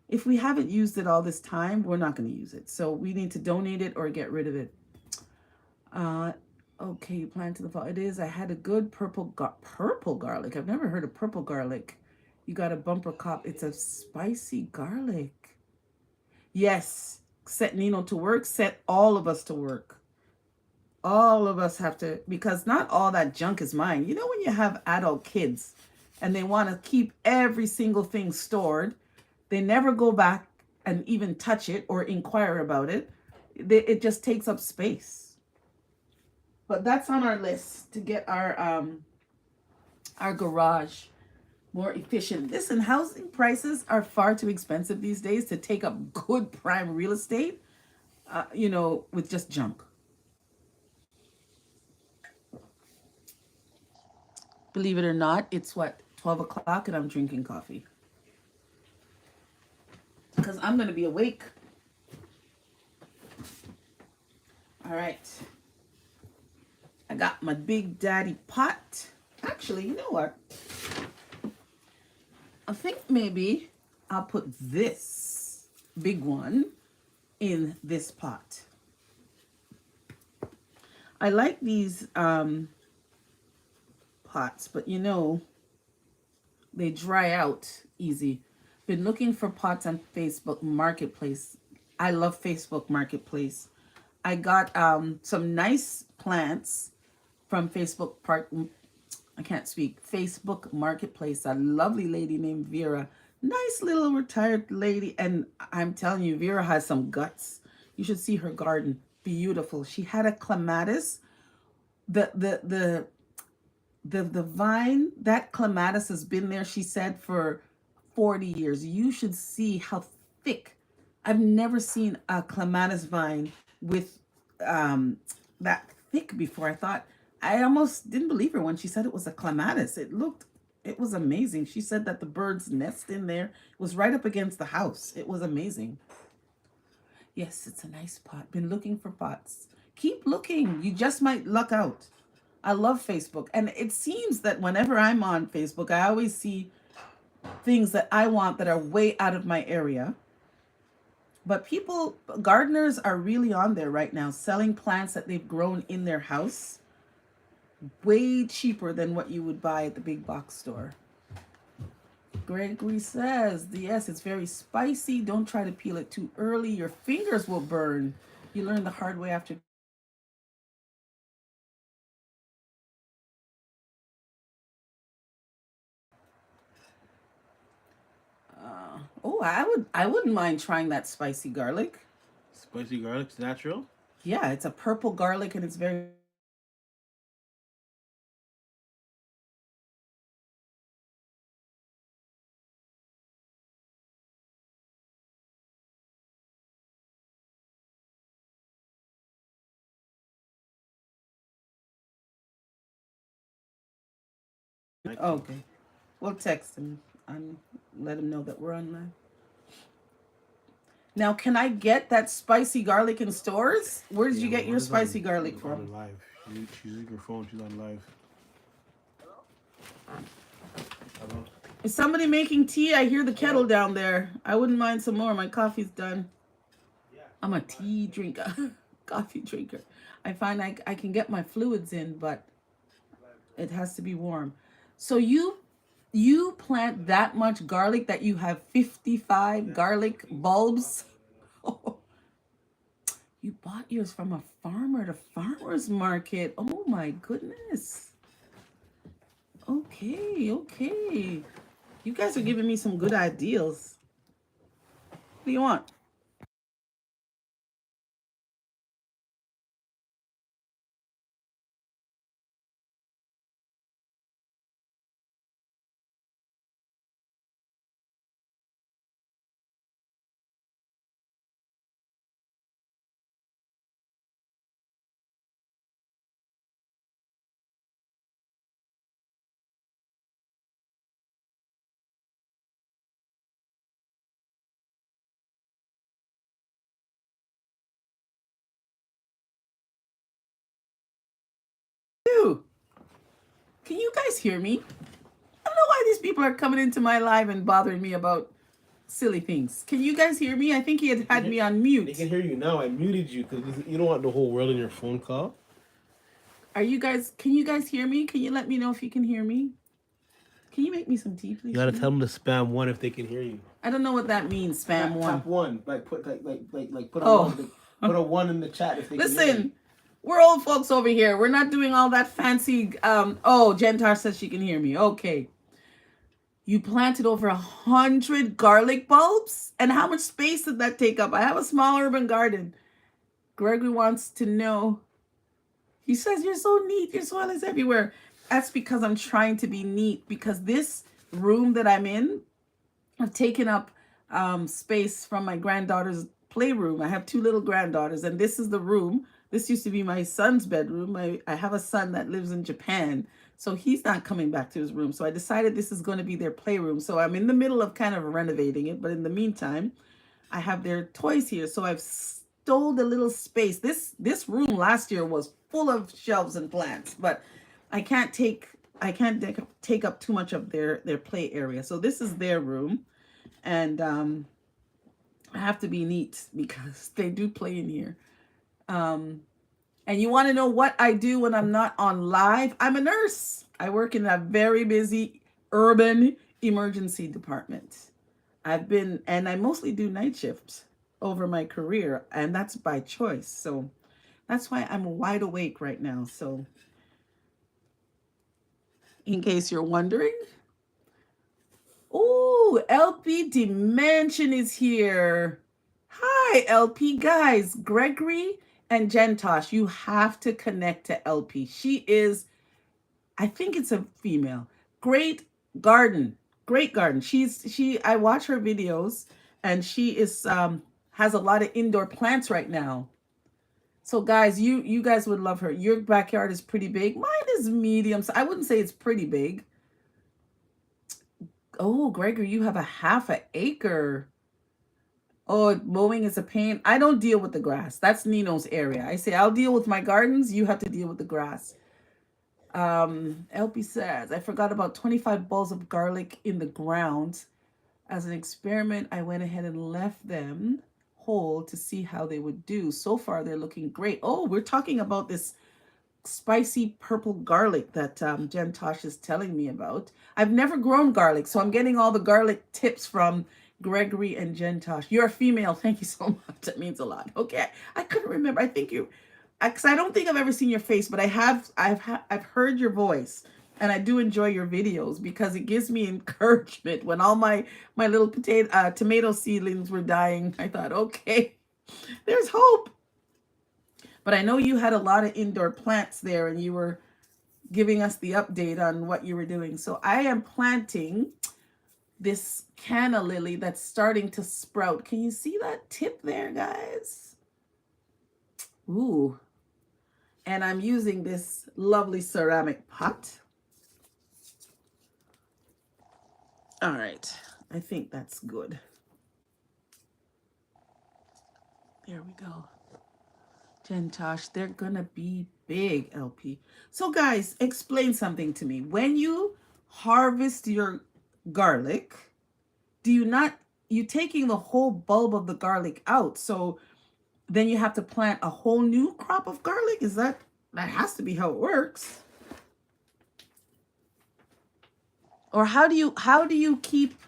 If we haven't used it all this time, we're not going to use it. So we need to donate it or get rid of it. Okay, you planted the fall. It is. I had a good purple garlic. I've never heard of purple garlic. You got a bumper crop. It's a spicy garlic. Yes. Set Nino to work. Set all of us to work. All of us have to, because not all that junk is mine. You know, when you have adult kids and they want to keep every single thing stored, they never go back and even touch it or inquire about it. It just takes up space. But that's on our list to get our garage more efficient. Listen, housing prices are far too expensive these days to take up good prime real estate, you know, with just junk. Believe it or not, it's what, 12 o'clock and I'm drinking coffee. Because I'm going to be awake. All right. I got my big daddy pot. Actually, you know what? I think maybe I'll put this big one in this pot. I like these pots, but you know, they dry out easy. Been looking for pots on Facebook Marketplace. I love Facebook Marketplace. I got some nice plants from Facebook Marketplace. A lovely lady named Vera. Nice little retired lady. And I'm telling you, Vera has some guts. You should see her garden. Beautiful. She had a clematis. The vine, that clematis has been there, she said, for 40 years. You should see how thick. I've never seen a clematis vine with that thick before. I almost didn't believe her when she said it was a clematis. It was amazing. She said that the birds nest in there. It was right up against the house. It was amazing. Yes, it's a nice pot. Been looking for pots. Keep looking. You just might luck out. I love Facebook. And it seems that whenever I'm on Facebook, I always see things that I want that are way out of my area. But gardeners are really on there right now, selling plants that they've grown in their house way cheaper than what you would buy at the big box store. Gregory says, yes, it's very spicy. Don't try to peel it too early. Your fingers will burn. You learn the hard way after. I wouldn't mind trying that spicy garlic. Spicy garlic's natural? Yeah, it's a purple garlic and it's very. Okay. We'll text him and let him know that we're online. Now, can I get that spicy garlic in stores? Where did you get your spicy garlic from? On live. She's using her phone. She's on live. Hello? Is somebody making tea? I hear the kettle down there. I wouldn't mind some more. My coffee's done. I'm a tea drinker, coffee drinker. I find I can get my fluids in, but it has to be warm. So you plant that much garlic that you have 55 garlic bulbs? You bought yours from a farmer at a farmer's market. Oh my goodness. Okay. You guys are giving me some good ideas. What do you want? Can you guys hear me? I don't know why these people are coming into my live and bothering me about silly things. Can you guys hear me? I think he had me on They mute. can hear you now. I muted you because you don't want the whole world in your phone call. Can you guys hear me? Can you let me know if you can hear me? Can you make me some tea, please? You gotta tell them to spam one if they can hear you. I don't know what that means, spam one. Tap one. Like put put a Oh. one. Put a one in the chat if they can hear you. Listen, we're old folks over here. We're not doing all that fancy. Oh, Jentar says she can hear me. Okay. You planted over 100 garlic bulbs? And how much space did that take up? I have a small urban garden. Gregory wants to know. He says, you're so neat. Your soil is everywhere. That's because I'm trying to be neat. Because this room that I'm in, I've taken up space from my granddaughter's playroom. I have 2 little granddaughters. And this is the room. This used to be my son's bedroom. I have a son that lives in Japan. So he's not coming back to his room. So I decided this is going to be their playroom. So I'm in the middle of kind of renovating it. But in the meantime, I have their toys here. So I've stole a little space. This room last year was full of shelves and plants. But I can't take up too much of their play area. So this is their room. And I have to be neat because they do play in here. And you want to know what I do when I'm not on live? I'm a nurse. I work in a very busy urban emergency department. And I mostly do night shifts over my career, and that's by choice. So that's why I'm wide awake right now. So in case you're wondering. Oh, LP Dimension is here. Hi, LP. Guys, Gregory and Jentosh, you have to connect to LP. She is, I think it's a female. Great garden. I watch her videos, and she is has a lot of indoor plants right now. So guys, you guys would love her. Your backyard is pretty big. Mine is medium. So I wouldn't say it's pretty big. Oh, Gregory, you have a half an acre. Oh, mowing is a pain. I don't deal with the grass. That's Nino's area. I say, I'll deal with my gardens. You have to deal with the grass. LP says, I forgot about 25 balls of garlic in the ground. As an experiment, I went ahead and left them whole to see how they would do. So far, they're looking great. Oh, we're talking about this spicy purple garlic that Jen Tosh is telling me about. I've never grown garlic, so I'm getting all the garlic tips from Gregory and Jen Tosh. You're a female. Thank you so much. That means a lot. Okay. I couldn't remember. I think you, because I don't think I've ever seen your face, but I've heard your voice, and I do enjoy your videos because it gives me encouragement. When all my little tomato seedlings were dying, I thought, okay, there's hope. But I know you had a lot of indoor plants there, and you were giving us the update on what you were doing. So I am planting this canna lily that's starting to sprout. Can you see that tip there, guys? Ooh. And I'm using this lovely ceramic pot. All right. I think that's good. There we go. Jentosh, they're gonna be big, LP. So guys, explain something to me. When you harvest your garlic, you taking the whole bulb of the garlic out, so then you have to plant a whole new crop of garlic? That has to be how it works. Or how do you keep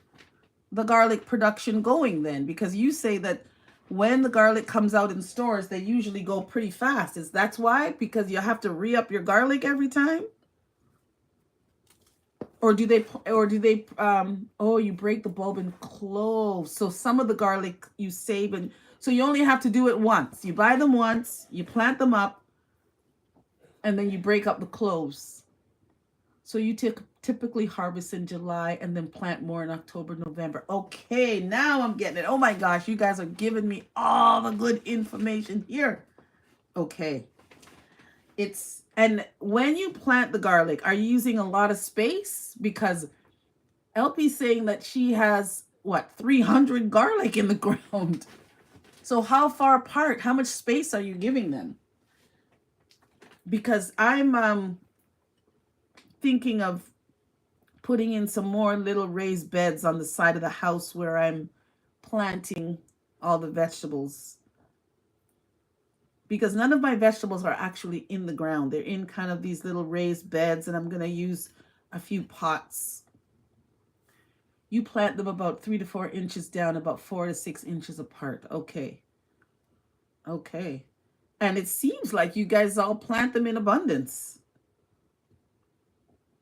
the garlic production going then? Because you say that when the garlic comes out in stores, they usually go pretty fast. That's why? Because you have to re-up your garlic every time? Or do they you break the bulb in cloves. So some of the garlic you save, and so you only have to do it once. You buy them once, you plant them up, and then you break up the cloves. So you typically harvest in July and then plant more in October, November. Okay, now I'm getting it. Oh my gosh, you guys are giving me all the good information here. Okay. And when you plant the garlic, are you using a lot of space? Because LP's saying that she has, 300 garlic in the ground. So how far apart? How much space are you giving them? Because I'm thinking of putting in some more little raised beds on the side of the house where I'm planting all the vegetables, because none of my vegetables are actually in the ground. They're in kind of these little raised beds, and I'm going to use a few pots. You plant them about 3 to 4 inches down, about 4 to 6 inches apart. Okay. Okay. And it seems like you guys all plant them in abundance,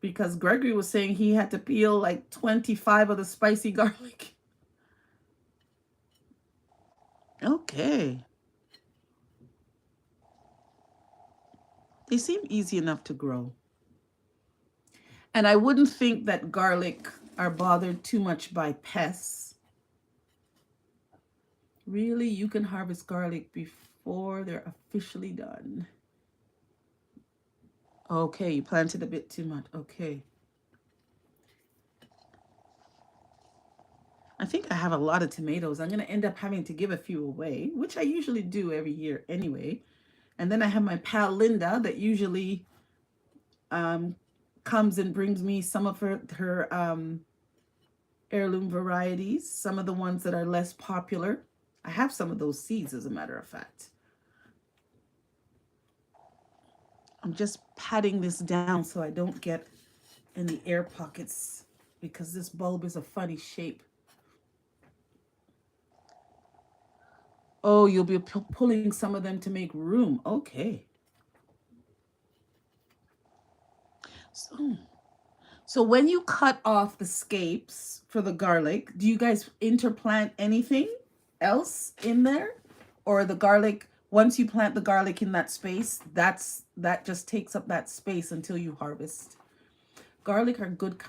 because Gregory was saying he had to peel like 25 of the spicy garlic. Okay. They seem easy enough to grow. And I wouldn't think that garlic are bothered too much by pests. Really, you can harvest garlic before they're officially done. Okay, you planted a bit too much. Okay. I think I have a lot of tomatoes. I'm going to end up having to give a few away, which I usually do every year anyway. And then I have my pal Linda that usually comes and brings me some of her heirloom varieties, some of the ones that are less popular. I have some of those seeds, as a matter of fact. I'm just patting this down so I don't get any air pockets, because this bulb is a funny shape. Oh, you'll be pulling some of them to make room. Okay. So when you cut off the scapes for the garlic, do you guys interplant anything else in there? Or the garlic, once you plant the garlic in that space, that just takes up that space until you harvest? Garlic are good,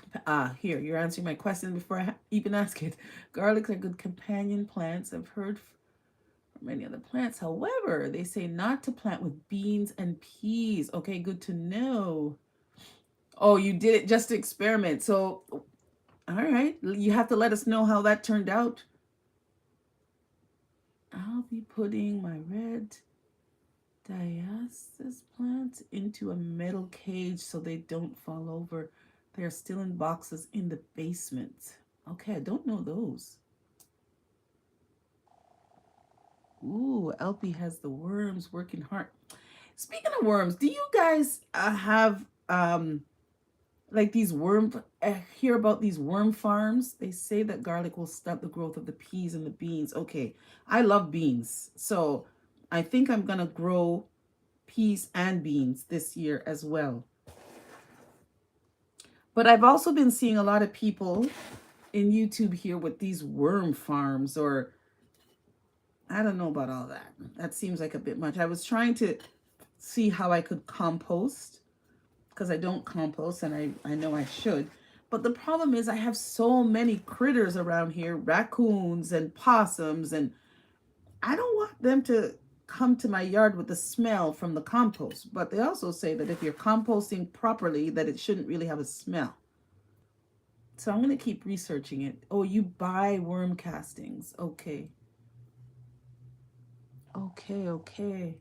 here, you're answering my question before I even ask it. Garlics are good companion plants. I've heard from many other plants. However, they say not to plant with beans and peas. Okay, good to know. Oh, you did it just to experiment. So, all right, you have to let us know how that turned out. I'll be putting my red diasis plants into a metal cage so they don't fall over. They're still in boxes in the basement. Okay, I don't know those. Ooh, LP has the worms working hard. Speaking of worms, do you guys have like these hear about these worm farms? They say that garlic will stop the growth of the peas and the beans. Okay, I love beans, so I think I'm gonna grow peas and beans this year as well. But I've also been seeing a lot of people in YouTube here with these worm farms, or I don't know about all that. That seems like a bit much. I was trying to see how I could compost, because I don't compost, and I know I should. But the problem is I have so many critters around here, raccoons and possums, and I don't want them to come to my yard with the smell from the compost. But they also say that if you're composting properly, that it shouldn't really have a smell. So I'm going to keep researching it. Oh, you buy worm castings. Okay. Okay.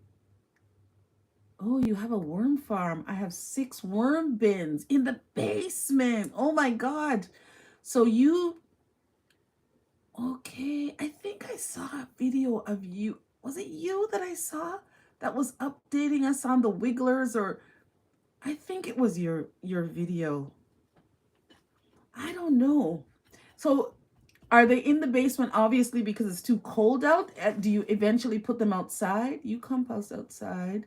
Oh, you have a worm farm. I have 6 worm bins in the basement. Oh my God. So you, okay. I think I saw a video of you. Was it you that I saw that was updating us on the wigglers? Or I think it was your video. I don't know. So are they in the basement, obviously, because it's too cold out? Do you eventually put them outside? You compost outside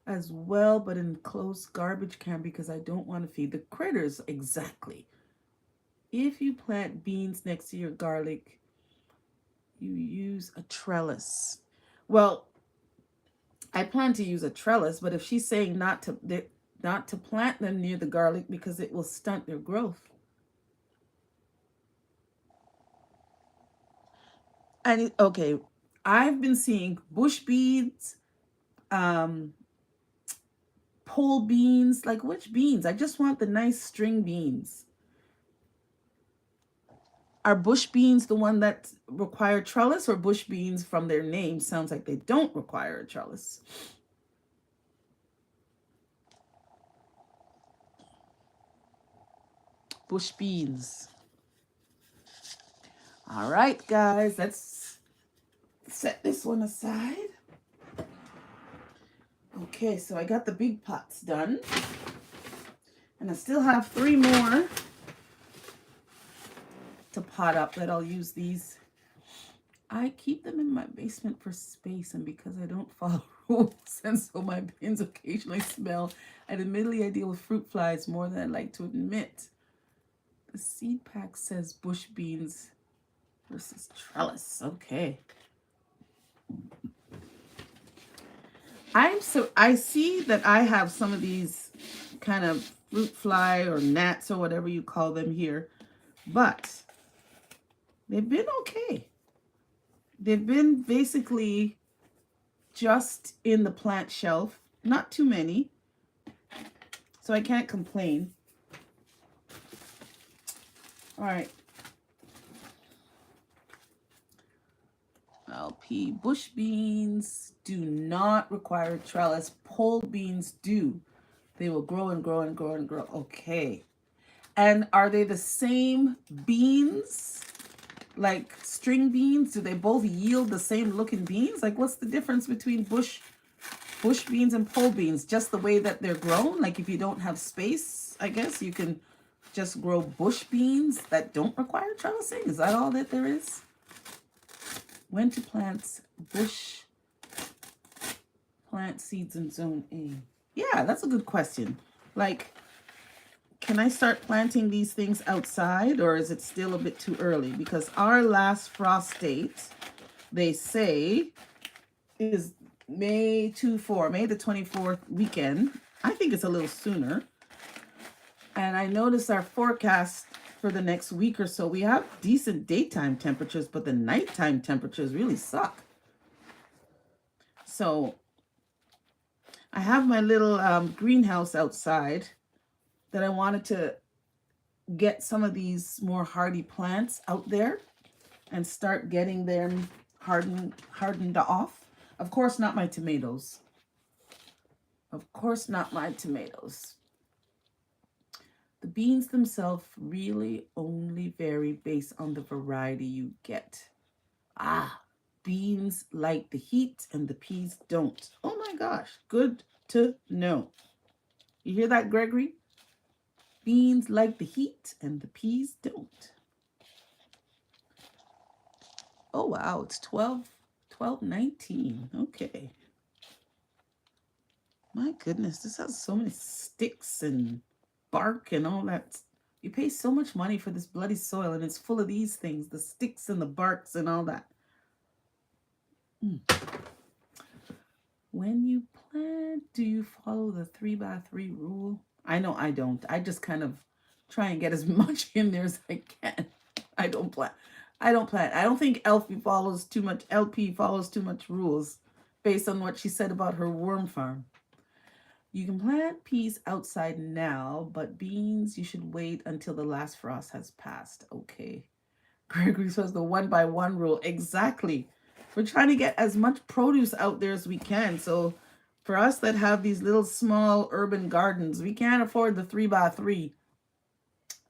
as well, but in closed garbage can, because I don't want to feed the critters. Exactly. If you plant beans next to your garlic, you use a trellis. Well, I plan to use a trellis, but if she's saying not to plant them near the garlic because it will stunt their growth. And okay, I've been seeing bush beans, pole beans. Like, which beans? I just want the nice string beans. Are bush beans the one that require trellis, or bush beans from their name sounds like they don't require a trellis? Bush beans. All right, guys, let's set this one aside. Okay, so I got the big pots done. And I still have 3 more to pot up that I'll use these. I keep them in my basement for space and because I don't follow rules, and so my bins occasionally smell. And admittedly, I deal with fruit flies more than I'd like to admit. The seed pack says bush beans versus trellis. Okay. I see that I have some of these kind of fruit fly or gnats or whatever you call them here, but they've been okay. They've been basically just in the plant shelf, not too many, so I can't complain. All right. LP bush beans do not require trellis. Pole beans do. They will grow and grow and grow and grow. Okay. And are they the same beans? Like string beans? Do they both yield the same looking beans? Like what's the difference between bush beans and pole beans? Just the way that they're grown? Like if you don't have space, I guess you can just grow bush beans that don't require trellising? Is that all that there is? When to plant bush plant seeds in zone A? Yeah, that's a good question. Like, can I start planting these things outside, or is it still a bit too early? Because our last frost date, they say, is May the 24th weekend. I think it's a little sooner. And I noticed our forecast for the next week or so, we have decent daytime temperatures, but the nighttime temperatures really suck. So I have my little greenhouse outside that I wanted to get some of these more hardy plants out there and start getting them hardened off. Of course, not my tomatoes. Of course, not my tomatoes. The beans themselves really only vary based on the variety you get. Beans like the heat and the peas don't. Oh my gosh, good to know. You hear that, Gregory? Beans like the heat and the peas don't. Oh wow, it's 12:19. Okay. My goodness, this has so many sticks and bark and all that. You pay so much money for this bloody soil and it's full of these things, the sticks and the barks and all that. When you plant, do you follow the 3x3 rule? I know I don't. I just kind of try and get as much in there as I can. I don't plant. I don't think LP follows too much rules based on what she said about her worm farm. You can plant peas outside now, but beans, you should wait until the last frost has passed. Okay. Gregory says the 1x1 rule. Exactly. We're trying to get as much produce out there as we can. So for us that have these little small urban gardens, we can't afford the 3x3.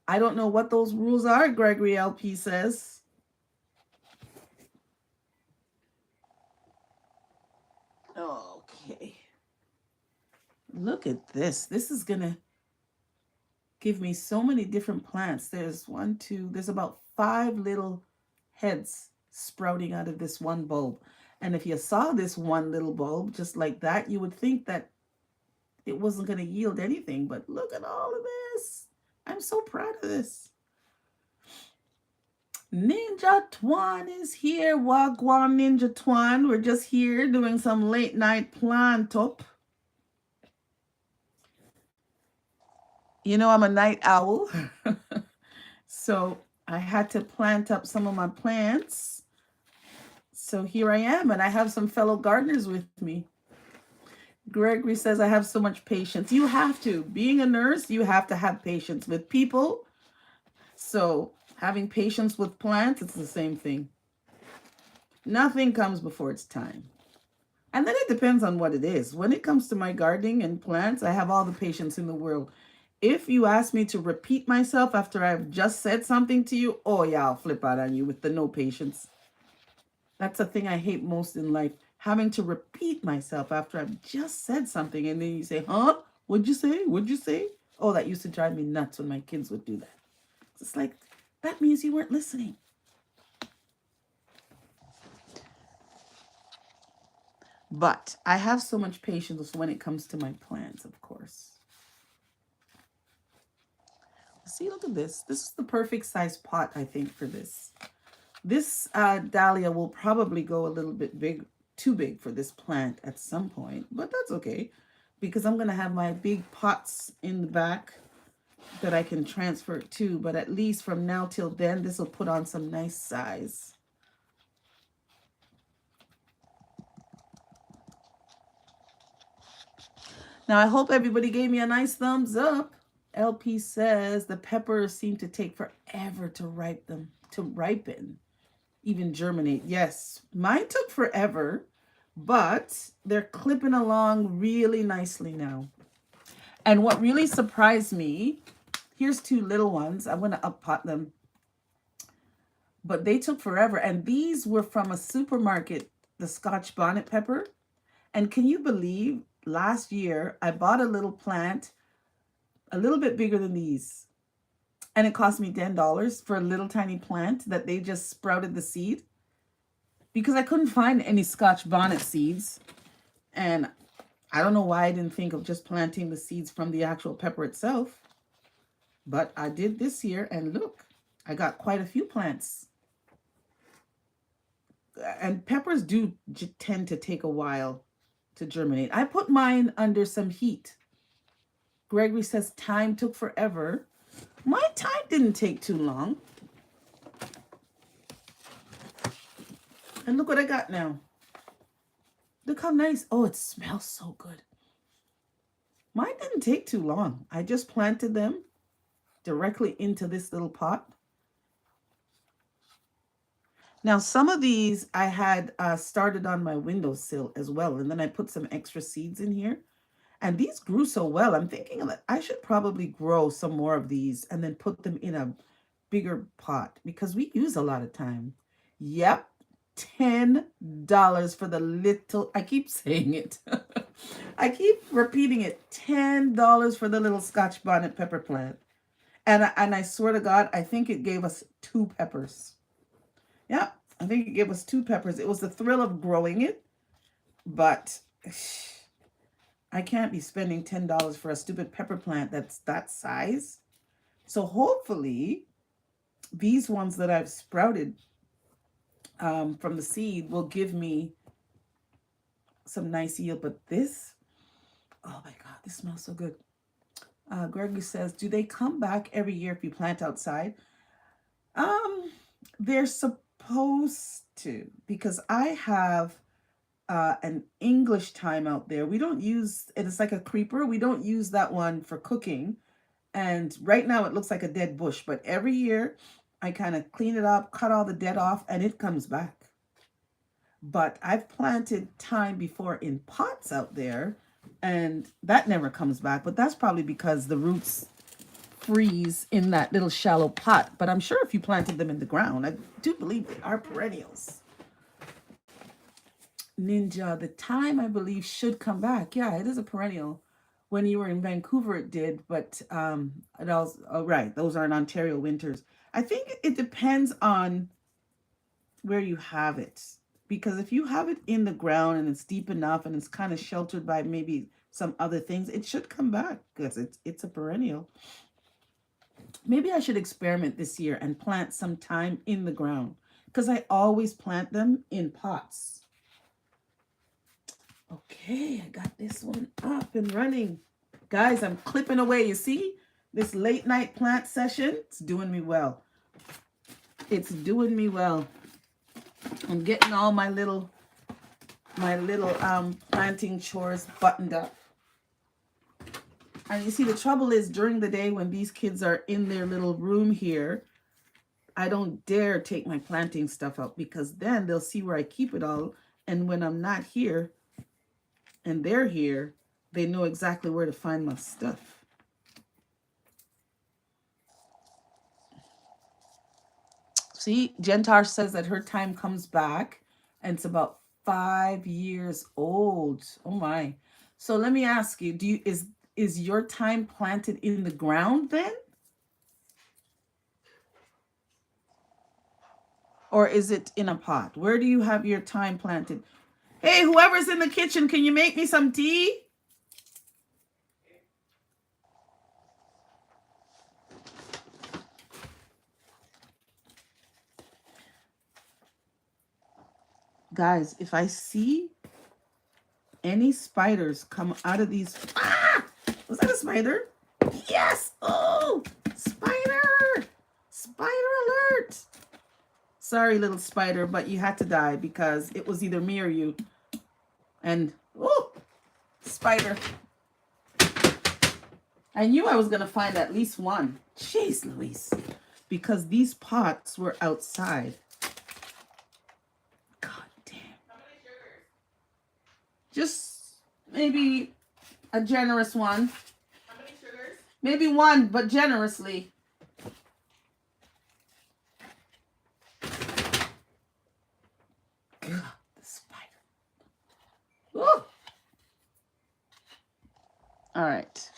I don't know what those rules are, Gregory LP says. Okay. Look at this. This is going to give me so many different plants. There's there's about 5 little heads sprouting out of this one bulb. And if you saw this one little bulb just like that, you would think that it wasn't going to yield anything. But look at all of this. I'm so proud of this. Ninja Twan is here. Wagwan Ninja Twan. We're just here doing some late night plant up. You know, I'm a night owl. So I had to plant up some of my plants. So here I am, and I have some fellow gardeners with me. Gregory says I have so much patience. You have to. Being a nurse, you have to have patience with people. So having patience with plants, it's the same thing. Nothing comes before its time. And then it depends on what it is. When it comes to my gardening and plants, I have all the patience in the world. If you ask me to repeat myself after I've just said something to you, oh yeah, I'll flip out on you with the no patience. That's the thing I hate most in life. Having to repeat myself after I've just said something and then you say, huh? What'd you say? What'd you say? Oh, that used to drive me nuts when my kids would do that. It's like, that means you weren't listening. But I have so much patience when it comes to my plants, of course. See, look at this. This is the perfect size pot, I think, for this. This dahlia will probably go a little bit too big for this plant at some point, but that's okay because I'm going to have my big pots in the back that I can transfer it to, but at least from now till then, this will put on some nice size. Now, I hope everybody gave me a nice thumbs up. LP says the peppers seem to take forever to ripen, even germinate. Yes, mine took forever, but they're clipping along really nicely now. And what really surprised me, here's two little ones. I'm going to uppot them. But they took forever. And these were from a supermarket, the Scotch bonnet pepper. And can you believe last year I bought a little plant a little bit bigger than these. And it cost me $10 for a little tiny plant that they just sprouted the seed. Because I couldn't find any Scotch bonnet seeds. And I don't know why I didn't think of just planting the seeds from the actual pepper itself. But I did this year, and look, I got quite a few plants. And peppers do tend to take a while to germinate. I put mine under some heat. Gregory says time took forever. My time didn't take too long. And look what I got now. Look how nice. Oh, it smells so good. Mine didn't take too long. I just planted them directly into this little pot. Now, some of these I had started on my windowsill as well. And then I put some extra seeds in here. And these grew so well. I'm thinking that I should probably grow some more of these and then put them in a bigger pot because we use a lot of time. Yep. $10 for the little, I keep saying it. I keep repeating it. $10 for the little Scotch bonnet pepper plant. And I swear to God, I think it gave us 2 peppers. Yeah, I think it gave us 2 peppers. It was the thrill of growing it, but I can't be spending $10 for a stupid pepper plant that's that size. So hopefully these ones that I've sprouted from the seed will give me some nice yield. But this, oh my God, this smells so good. Gregory says, do they come back every year if you plant outside? They're supposed to, because I have an English thyme out there. We don't use it. It's like a creeper. We don't use that one for cooking. And right now it looks like a dead bush, but every year I kind of clean it up, cut all the dead off, and it comes back. But I've planted thyme before in pots out there, and that never comes back. But that's probably because the roots freeze in that little shallow pot. But I'm sure if you planted them in the ground, I do believe they are perennials. Ninja, the thyme, I believe, should come back. Yeah, it is a perennial. When you were in Vancouver, it did, but it also, oh, right, those are in Ontario winters. I think it depends on where you have it. Because if you have it in the ground and it's deep enough and it's kind of sheltered by maybe some other things, it should come back because it's a perennial. Maybe I should experiment this year and plant some thyme in the ground because I always plant them in pots. Okay, I got this one up and running. Guys, I'm clipping away. You see, this late night plant session, it's doing me well. It's doing me well. I'm getting all my little planting chores buttoned up. And you see, the trouble is during the day when these kids are in their little room here, I don't dare take my planting stuff out because then they'll see where I keep it all. And when I'm not here and they're here, they know exactly where to find my stuff. See, Gentar says that her time comes back and it's about 5 years old. Oh my. So let me ask you, is your time planted in the ground then? Or is it in a pot? Where do you have your thyme planted? Hey, whoever's in the kitchen, can you make me some tea? Guys, if I see any spiders come out of these... Ah! Was that a spider? Yes! Oh! Spider! Spider alert! Sorry, little spider, but you had to die because it was either me or you. And, oh! Spider. I knew I was going to find at least one. Jeez Louise. Because these pots were outside. God damn. How many sugars? Just maybe a generous one. How many sugars? Maybe one, but generously. God, the spider. Woo! All right.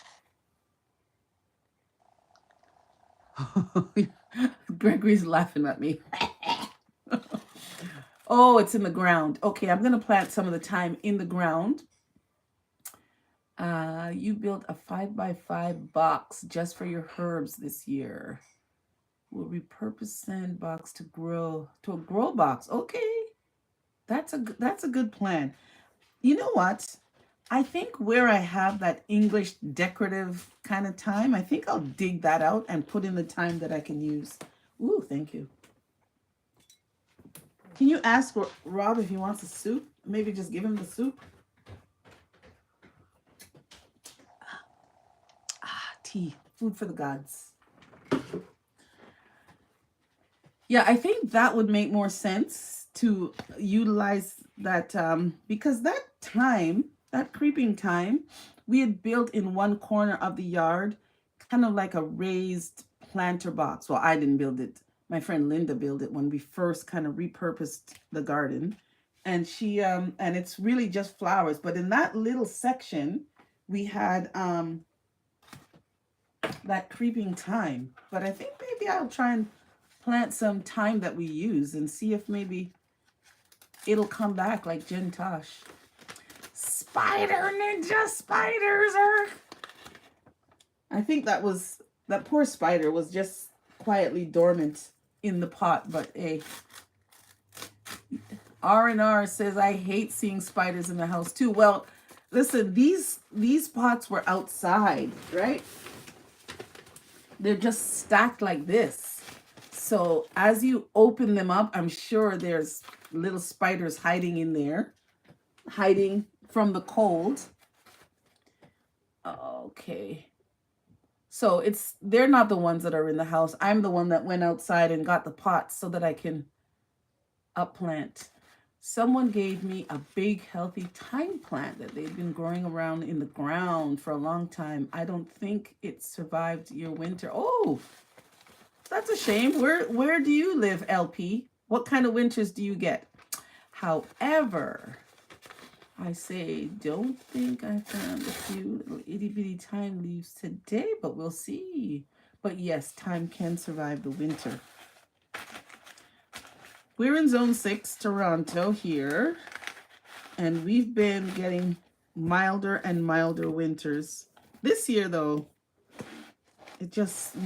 Gregory's laughing at me. Oh, it's in the ground. Okay, I'm going to plant some of the thyme in the ground. You built a 5x5 box just for your herbs this year. We'll repurpose sandbox to a grow box. Okay. That's a good plan. You know what? I think where I have that English decorative kind of thyme, I think I'll dig that out and put in the thyme that I can use. Ooh, thank you. Can you ask Rob if he wants a soup? Maybe just give him the soup. Tea. Food for the gods. Yeah, I think that would make more sense to utilize that because that thyme, that creeping thyme, we had built in one corner of the yard, kind of like a raised planter box. Well, I didn't build it. My friend Linda built it when we first kind of repurposed the garden. And she and it's really just flowers. But in that little section, we had that creeping thyme. But I think maybe I'll try and plant some thyme that we use and see if maybe it'll come back like Jen Tosh. Spider ninja spiders are... I think that poor spider was just quietly dormant in the pot, but hey. R&R says, I hate seeing spiders in the house too. Well, listen, these pots were outside, right? They're just stacked like this. So as you open them up, I'm sure there's little spiders hiding in there, hiding from the cold. Okay. So they're not the ones that are in the house. I'm the one that went outside and got the pots so that I can upplant. Someone gave me a big healthy thyme plant that they've been growing around in the ground for a long time. I don't think it survived your winter. Oh, that's a shame. Where do you live, LP? What kind of winters do you get? However, I say, don't think I found a few little itty bitty thyme leaves today, but we'll see. But yes, thyme can survive the winter. We're in Zone 6, Toronto here, and we've been getting milder and milder winters. This year, though,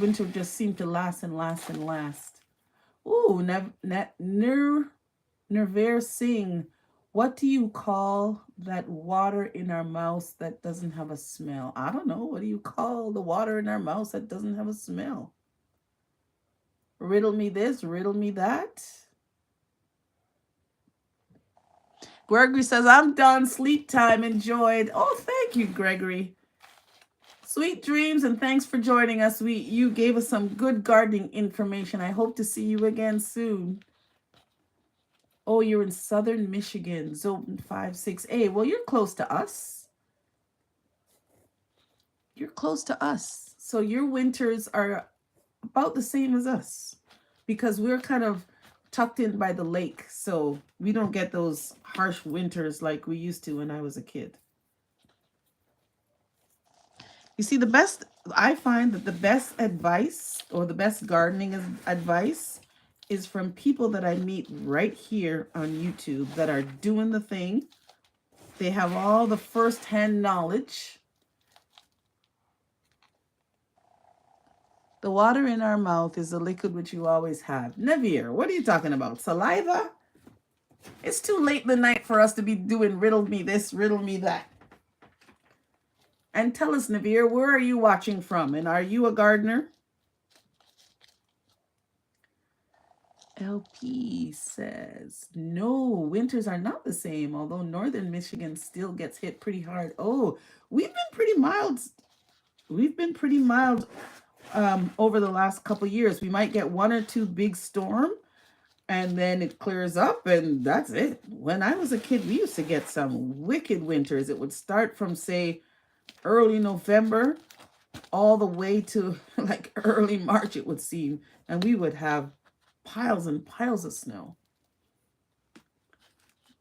winter just seemed to last and last and last. Ooh, Nerver Singh, what do you call that water in our mouth that doesn't have a smell? I don't know. What do you call the water in our mouth that doesn't have a smell? Riddle me this, riddle me that. Gregory says, I'm done. Sleep time. Enjoyed. Oh, thank you, Gregory. Sweet dreams, and thanks for joining us. You gave us some good gardening information. I hope to see you again soon. Oh, you're in southern Michigan, Zone 5-6A. Well, you're close to us. You're close to us. So your winters are about the same as us because we're kind of tucked in by the lake, so we don't get those harsh winters like we used to when I was a kid. You see, I find that the best advice or the best gardening advice is from people that I meet right here on YouTube that are doing the thing. They have all the first-hand knowledge. The water in our mouth is the liquid which you always have. Navir, what are you talking about? Saliva? It's too late in the night for us to be doing riddle me this, riddle me that. And tell us, Navir, where are you watching from? And are you a gardener? LP says, no, winters are not the same, although northern Michigan still gets hit pretty hard. Oh, we've been pretty mild. We've been pretty mild over the last couple of years. We might get one or two big storm and then it clears up and that's it. When I was a kid, we used to get some wicked winters. It would start from, say, early November all the way to like early March, it would seem. And we would have piles and piles of snow.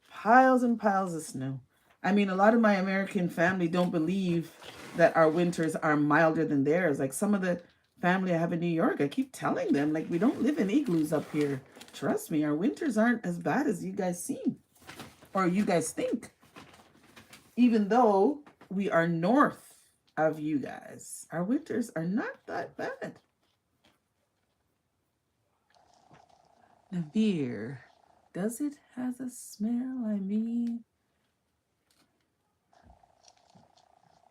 Piles and piles of snow. I mean, a lot of my American family don't believe that our winters are milder than theirs. Like some of the family I have in New York, I keep telling them, like, we don't live in igloos up here. Trust me, our winters aren't as bad as you guys seem or you guys think. Even though we are north of you guys, our winters are not that bad. Navir, does it has a smell? I mean,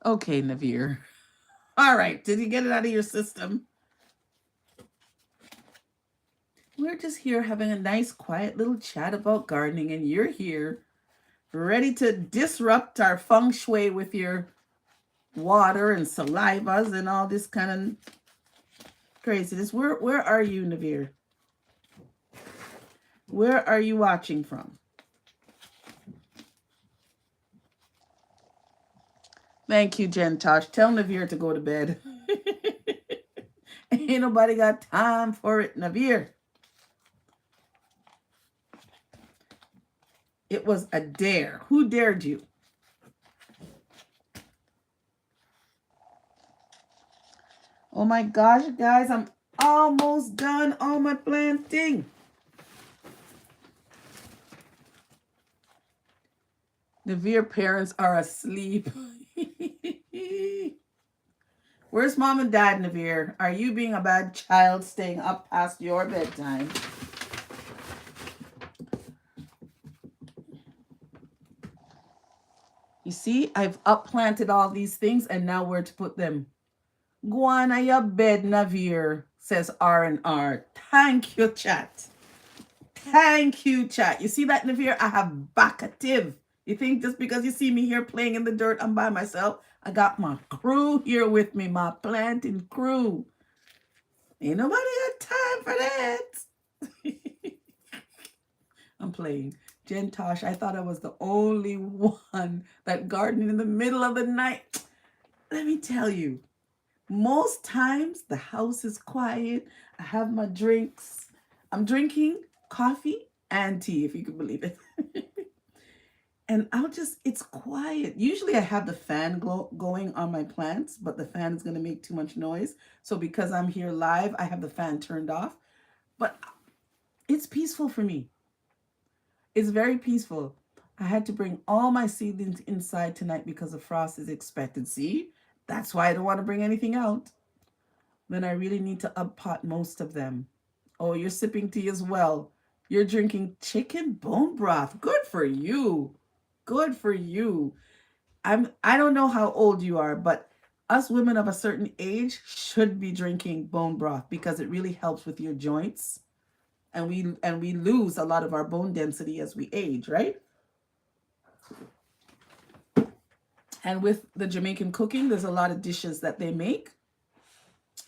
okay, Navir. All right, did you get it out of your system? We're just here having a nice, quiet little chat about gardening, and you're here ready to disrupt our feng shui with your water and salivas and all this kind of craziness. Where are you, Navir? Where are you watching from? Thank you, Jen Tosh. Tell Navir to go to bed. Ain't nobody got time for it, Navir. It was a dare. Who dared you? Oh my gosh, guys, I'm almost done on my planting. Navir parents are asleep. Where's mom and dad, Navir? Are you being a bad child staying up past your bedtime? You see, I've upplanted all these things and now where to put them. Go on your bed, Navir, says R&R. Thank you, chat. Thank you, chat. You see that, Navir? I have backative. You think just because you see me here playing in the dirt, I'm by myself? I got my crew here with me, my planting crew. Ain't nobody got time for that. I'm playing. Jen Tosh, I thought I was the only one that gardened in the middle of the night. Let me tell you, most times the house is quiet. I have my drinks. I'm drinking coffee and tea, if you can believe it. And it's quiet. Usually I have the fan going on my plants, but the fan is going to make too much noise. So because I'm here live, I have the fan turned off. But it's peaceful for me. It's very peaceful. I had to bring all my seedlings inside tonight because the frost is expected. See? That's why I don't want to bring anything out. Then I really need to uppot most of them. Oh, you're sipping tea as well. You're drinking chicken bone broth. Good for you. Good for you. I don't know how old you are, but us women of a certain age should be drinking bone broth because it really helps with your joints. And we lose a lot of our bone density as we age, right? And with the Jamaican cooking, there's a lot of dishes that they make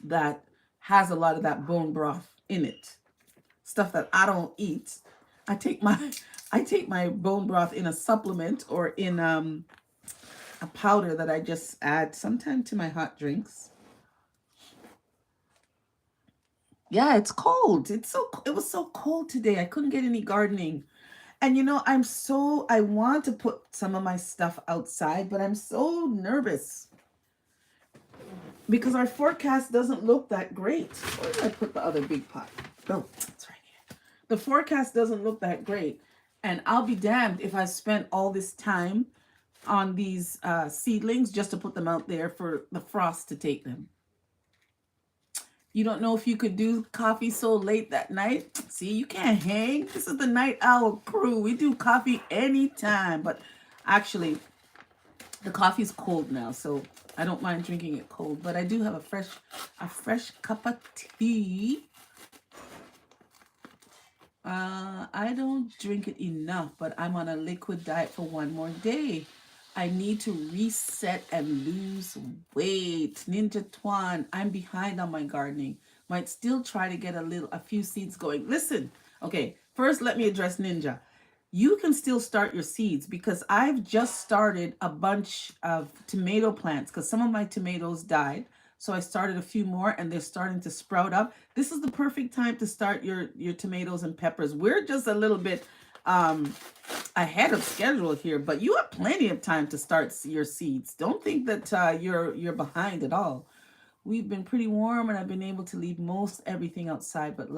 that has a lot of that bone broth in it. Stuff that I don't eat. I take my bone broth in a supplement or in a powder that I just add sometime to my hot drinks. Yeah, it's cold. It was so cold today. I couldn't get any gardening. And I want to put some of my stuff outside, but I'm so nervous because our forecast doesn't look that great. Where did I put the other big pot? Oh, it's right here. The forecast doesn't look that great. And I'll be damned if I spent all this time on these seedlings just to put them out there for the frost to take them. You don't know if you could do coffee so late that night. See, you can't hang. This is the night owl crew. We do coffee anytime. But actually, the coffee's cold now, so I don't mind drinking it cold. But I do have a fresh cup of tea. I don't drink it enough, but I'm on a liquid diet for one more day. I need to reset and lose weight. Ninja Twan, I'm behind on my gardening. Might still try to get a few seeds going. Listen, okay, first let me address Ninja. You can still start your seeds because I've just started a bunch of tomato plants because some of my tomatoes died. So I started a few more and they're starting to sprout up. This is the perfect time to start your tomatoes and peppers. We're just a little bit ahead of schedule here, but you have plenty of time to start your seeds. Don't think that you're behind at all. We've been pretty warm and I've been able to leave most everything outside, but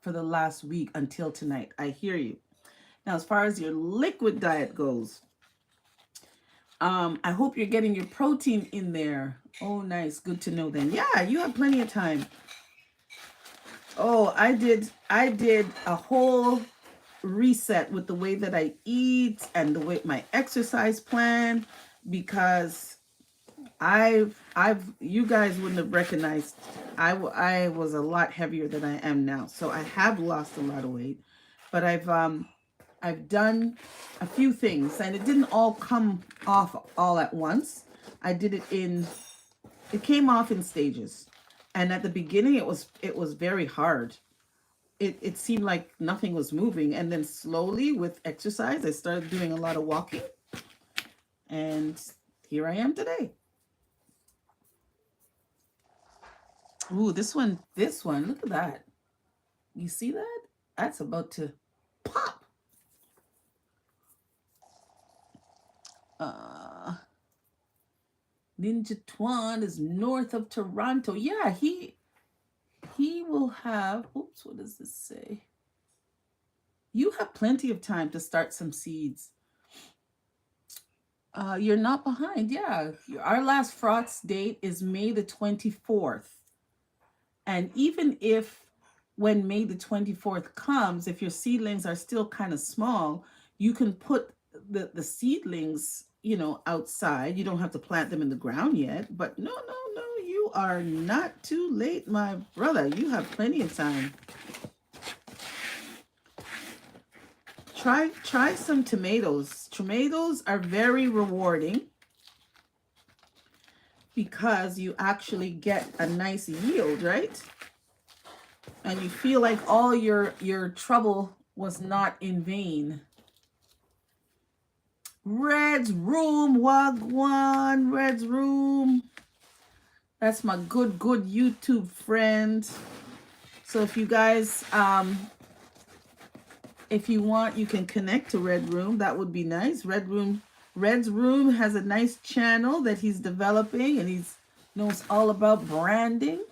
for the last week until tonight. I hear you. Now, as far as your liquid diet goes, I hope you're getting your protein in there. Oh, nice. Good to know then. Yeah, you have plenty of time. Oh, I did a whole reset with the way that I eat and the way my exercise plan, because you guys wouldn't have recognized I was a lot heavier than I am now. So I have lost a lot of weight, but I've done a few things and it didn't all come off all at once. It came off in stages. And at the beginning it was very hard. It seemed like nothing was moving. And then slowly with exercise, I started doing a lot of walking. And here I am today. Ooh, this one, look at that. You see that? That's about to pop. Ninja Twan is north of Toronto. Yeah, he will have, oops, what does this say? You have plenty of time to start some seeds. You're not behind. Yeah, our last frost date is May the 24th. And even if when May the 24th comes, if your seedlings are still kind of small, you can put the seedlings, outside. You don't have to plant them in the ground yet. But no, you are not too late, my brother. You have plenty of time. Try some tomatoes. Tomatoes are very rewarding because you actually get a nice yield, right? And you feel like all your trouble was not in vain. Red's Room, Wagwan, Red's Room. That's my good YouTube friend. So if you guys, if you want, you can connect to Red Room. That would be nice. Red's Room has a nice channel that he's developing, and he knows all about branding.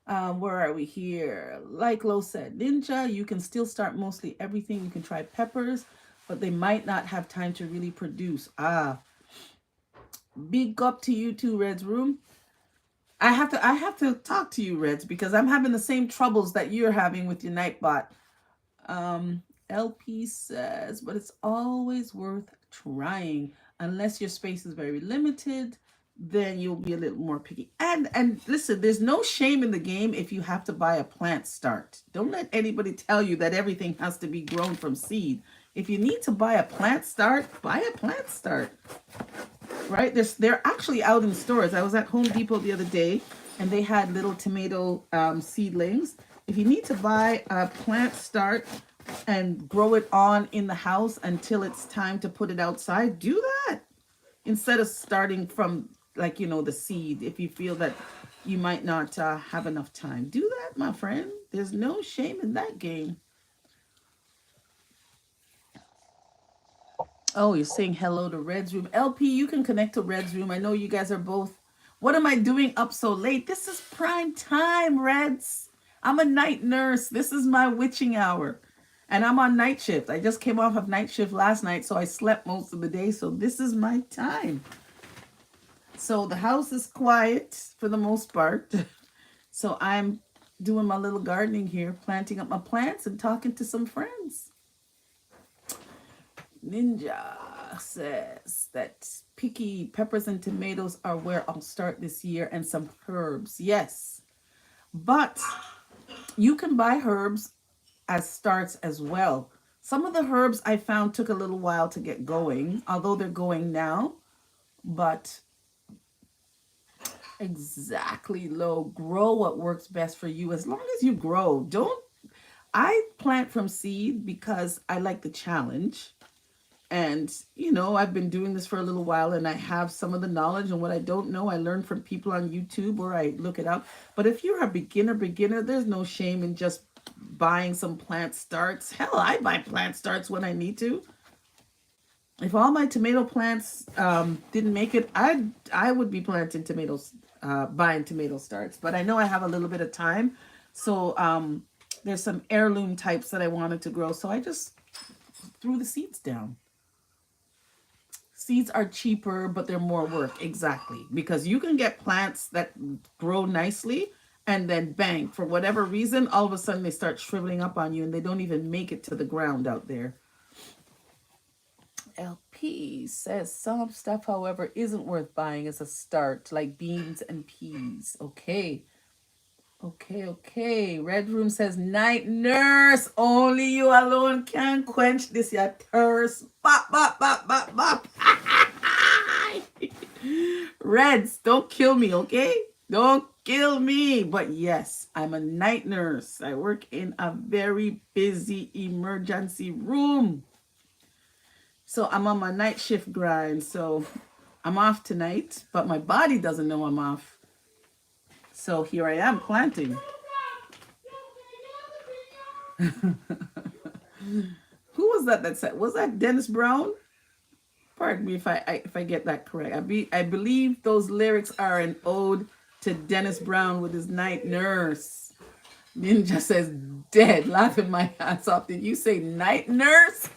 Where are we here? Like Lo said, Ninja, you can still start mostly everything. You can try peppers, but they might not have time to really produce. Big up to you too, Red's Room. I have to talk to you, Reds, because I'm having the same troubles that you're having with your Nightbot. LP says, but it's always worth trying. Unless your space is very limited, then you'll be a little more picky. And listen, there's no shame in the game if you have to buy a plant start. Don't let anybody tell you that everything has to be grown from seed. If you need to buy a plant start, buy a plant start. Right? They're actually out in stores. I was at Home Depot the other day and they had little tomato seedlings. If you need to buy a plant start and grow it on in the house until it's time to put it outside, do that. Instead of starting from the seed, if you feel that you might not have enough time. Do that, my friend. There's no shame in that game. Oh, you're saying hello to Red's room. LP, you can connect to Red's room. I know you guys are both. What am I doing up so late? This is prime time, Reds. I'm a night nurse. This is my witching hour. And I'm on night shift. I just came off of night shift last night, so I slept most of the day. So this is my time. So the house is quiet for the most part. So I'm doing my little gardening here, planting up my plants and talking to some friends. Ninja says that picky peppers and tomatoes are where I'll start this year, and some herbs. Yes, but you can buy herbs as starts as well. Some of the herbs I found took a little while to get going, although they're going now. But exactly, Lo, grow what works best for you. As long as you grow, don't. I plant from seed because I like the challenge. And, you know, I've been doing this for a little while and I have some of the knowledge, and what I don't know, I learn from people on YouTube or I look it up. But if you're a beginner, there's no shame in just buying some plant starts. Hell, I buy plant starts when I need to. If all my tomato plants didn't make it, I would be planting tomatoes, buying tomato starts. But I know I have a little bit of time. So there's some heirloom types that I wanted to grow. So I just threw the seeds down. Seeds are cheaper, but they're more work. Exactly. Because you can get plants that grow nicely and then bang, for whatever reason, all of a sudden they start shriveling up on you and they don't even make it to the ground out there. LP says some stuff, however, isn't worth buying as a start, like beans and peas. Okay. Okay. Red Room says, night nurse, only you alone can quench this your thirst. Bop, bop, bop, bop, bop. Reds, don't kill me, okay? Don't kill me. But yes, I'm a night nurse. I work in a very busy emergency room. So I'm on my night shift grind. So I'm off tonight, but my body doesn't know I'm off. So here I am planting. Who was that said? Was that Dennis Brown? Pardon me if I get that correct. I believe those lyrics are an ode to Dennis Brown with his night nurse. Ninja says, dead, laughing my ass off. Did you say night nurse?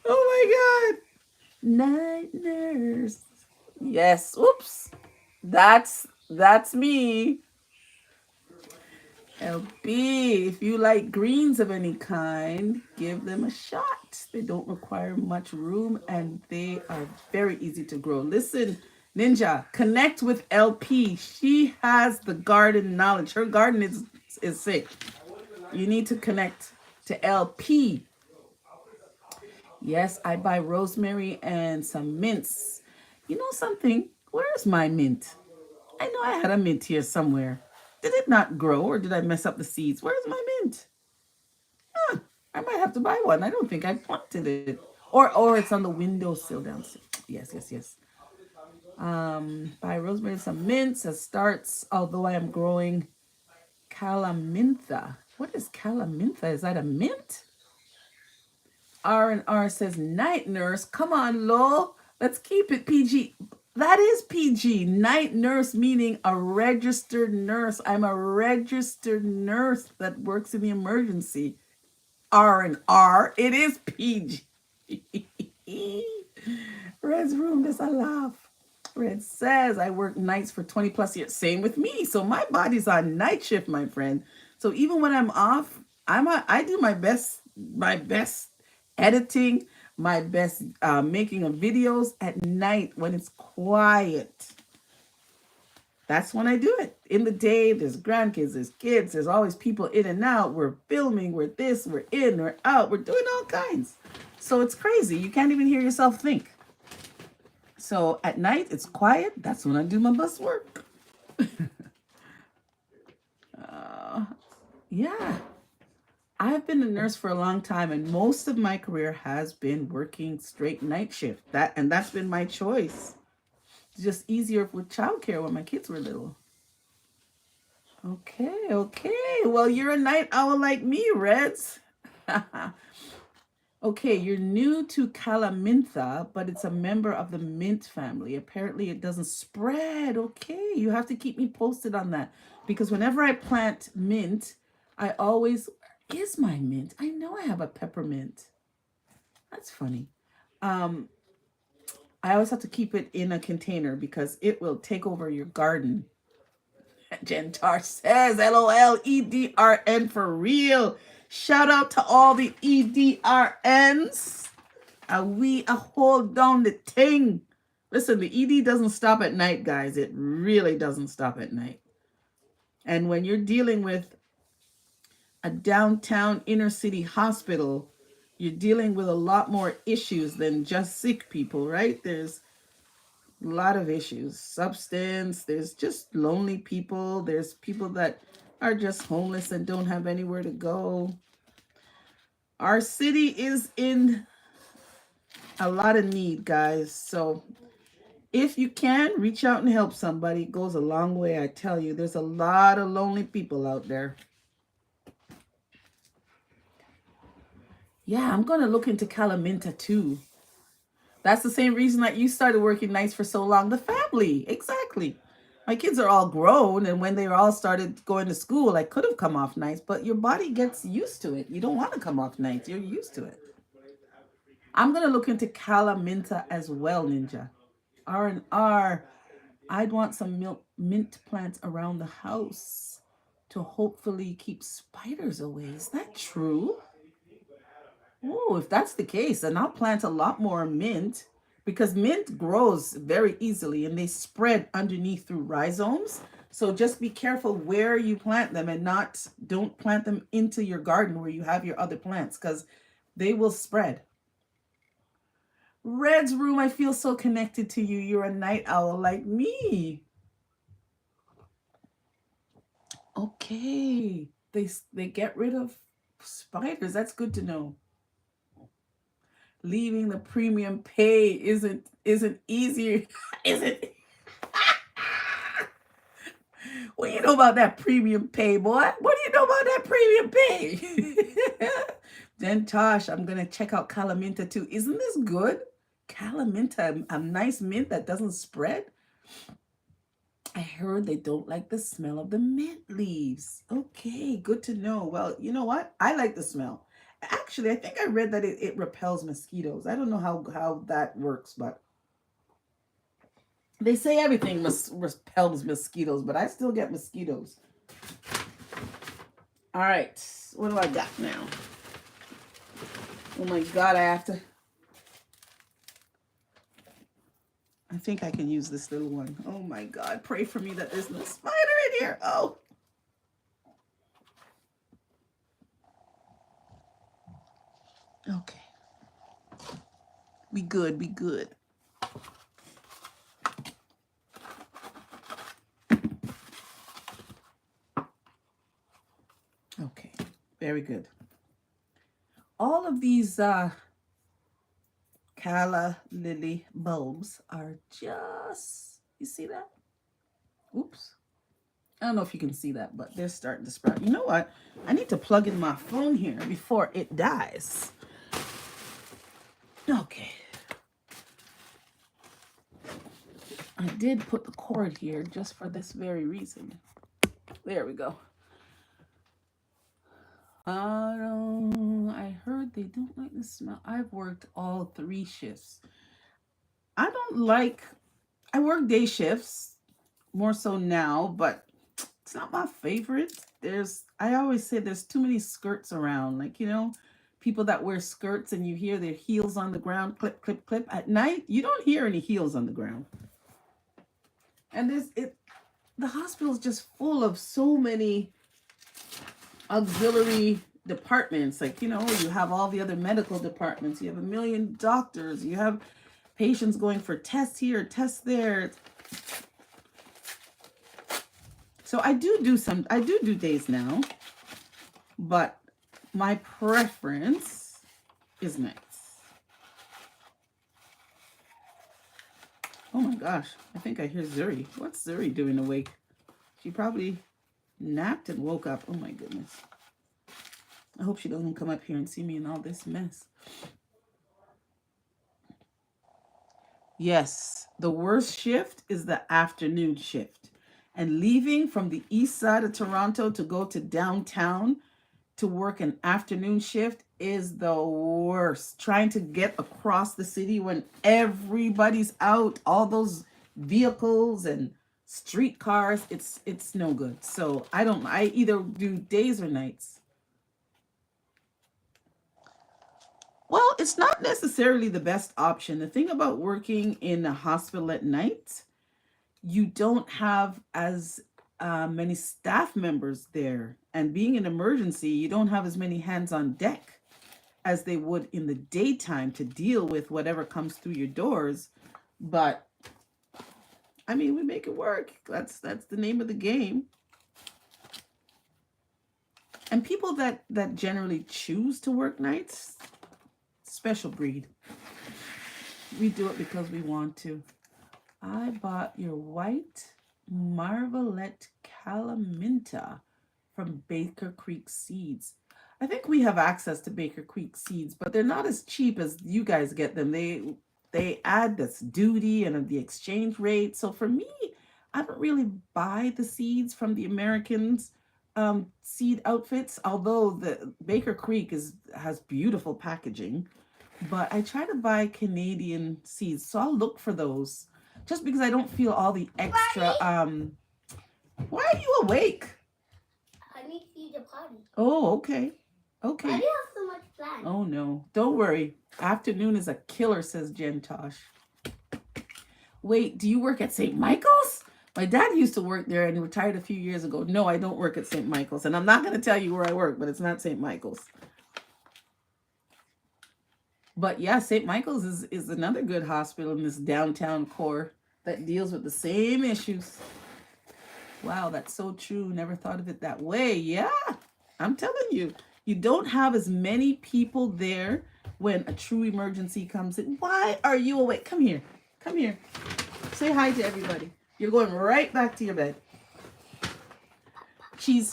Oh my God. Night nurse. Yes. Oops. That's me. LB, if you like greens of any kind, give them a shot. They don't require much room and they are very easy to grow. Listen, Ninja, connect with LP. She has the garden knowledge. Her garden is sick. You need to connect to LP. Yes, I buy rosemary and some mints. You know something? Where's my mint? I know I had a mint here somewhere. Did it not grow or did I mess up the seeds? Where's my mint? I might have to buy one. I don't think I planted it. Or it's on the windowsill downstairs. Yes. Buy rosemary and some mints as starts, although I am growing calamintha. What is calamintha? Is that a mint? R&R says, night nurse. Come on, Lo. Let's keep it PG. That is PG. Night nurse meaning a registered nurse. I'm a registered nurse that works in the emergency. R&R. It is PG. Red's room does a laugh. Red says, I work nights for 20 plus years. Same with me. So my body's on night shift, my friend. So even when I'm off, I do my best editing, my best making of videos at night when it's quiet. That's when I do it. In the day, there's grandkids, there's kids, there's always people in and out. We're filming, we're this, we're in, we're out, we're doing all kinds. So it's crazy. You can't even hear yourself think. So at night, it's quiet. That's when I do my best work. Yeah. I've been a nurse for a long time, and most of my career has been working straight night shift. That's been my choice. just easier with childcare when my kids were little. Okay. Well, you're a night owl like me, Reds. Okay, you're new to Calamintha, but it's a member of the mint family. Apparently, it doesn't spread. Okay, you have to keep me posted on that. Because whenever I plant mint, I always... Where is my mint? I know I have a peppermint. That's funny. I always have to keep it in a container because it will take over your garden. Gentar says, LOL, EDRN for real. Shout out to all the EDRNs. We hold down the thing. Listen, the ED doesn't stop at night, guys. It really doesn't stop at night. And when you're dealing with a downtown inner city hospital, you're dealing with a lot more issues than just sick people, right? There's a lot of issues. Substance, there's just lonely people. There's people that are just homeless and don't have anywhere to go. Our city is in a lot of need, guys. So if you can, reach out and help somebody. It goes a long way, I tell you. There's a lot of lonely people out there. Yeah, I'm going to look into Calaminta too. That's the same reason that you started working nights for so long. The family, exactly. My kids are all grown, and when they all started going to school, I could have come off nights, but your body gets used to it. You don't want to come off nights. You're used to it. I'm going to look into Calaminta as well, Ninja. R&R. I'd want some mint plants around the house to hopefully keep spiders away. Is that true? Oh, if that's the case, then I'll plant a lot more mint because mint grows very easily and they spread underneath through rhizomes. So just be careful where you plant them and don't plant them into your garden where you have your other plants because they will spread. Red's room, I feel so connected to you. You're a night owl like me. Okay. They get rid of spiders. That's good to know. Leaving the premium pay isn't easier. Isn't what do you know about that premium pay, boy? What do you know about that premium pay? Then Tosh, I'm gonna check out Calaminta too. Isn't this good? Calaminta, a nice mint that doesn't spread. I heard they don't like the smell of the mint leaves. Okay, good to know. Well, you know what? I like the smell. Actually, I think I read that it repels mosquitoes. I don't know how that works, but they say everything repels mosquitoes, but I still get mosquitoes. All right, what do I got now? Oh my God, I think I can use this little one. Oh my God, pray for me that there's no spider in here. Oh. Okay. Be good. Okay, very good. All of these calla lily bulbs are just, you see that? Oops. I don't know if you can see that, but they're starting to sprout. You know what? I need to plug in my phone here before it dies. Okay. I did put the cord here just for this very reason. There we go. I heard they don't like the smell. I've worked all 3 shifts. I work day shifts more so now, but it's not my favorite. I always say there's too many skirts around. Like, you know, people that wear skirts and you hear their heels on the ground, clip, clip, clip. At night, you don't hear any heels on the ground. And the hospital is just full of so many auxiliary departments. Like, you know, you have all the other medical departments. You have a million doctors. You have patients going for tests here, tests there. So I do days now, but my preference is nights. Oh my gosh, I think I hear Zuri. What's Zuri doing awake? She probably napped and woke up. Oh my goodness. I hope she doesn't come up here and see me in all this mess. Yes, the worst shift is the afternoon shift. And leaving from the east side of Toronto to go to downtown to work an afternoon shift is the worst. Trying to get across the city when everybody's out, all those vehicles and streetcars, it's no good. So I either do days or nights. Well, it's not necessarily the best option. The thing about working in a hospital at night, you don't have as many staff members there. And being an emergency, you don't have as many hands on deck as they would in the daytime to deal with whatever comes through your doors. But I mean, we make it work. That's the name of the game. And people that generally choose to work nights, special breed. We do it because we want to. I bought your white Marvelette Calaminta from Baker Creek Seeds. I think we have access to Baker Creek Seeds, but they're not as cheap as you guys get them. They add this duty and the exchange rate. So for me, I don't really buy the seeds from the Americans seed outfits, although the Baker Creek has beautiful packaging. But I try to buy Canadian seeds, so I'll look for those just because I don't feel all the extra. Why are you awake? I need to use the potty. Oh, okay. Okay. Why do you have so much plants? Oh no, don't worry. Afternoon is a killer, says Jen Tosh. Wait, do you work at St. Michael's? My dad used to work there and he retired a few years ago. No, I don't work at St. Michael's, and I'm not going to tell you where I work, but it's not St. Michael's. But yeah, St. Michael's is another good hospital in this downtown core that deals with the same issues. Wow, that's so true. Never thought of it that way. Yeah, I'm telling you, you don't have as many people there when a true emergency comes in. Why are you awake? Come here. Come here. Say hi to everybody. You're going right back to your bed. She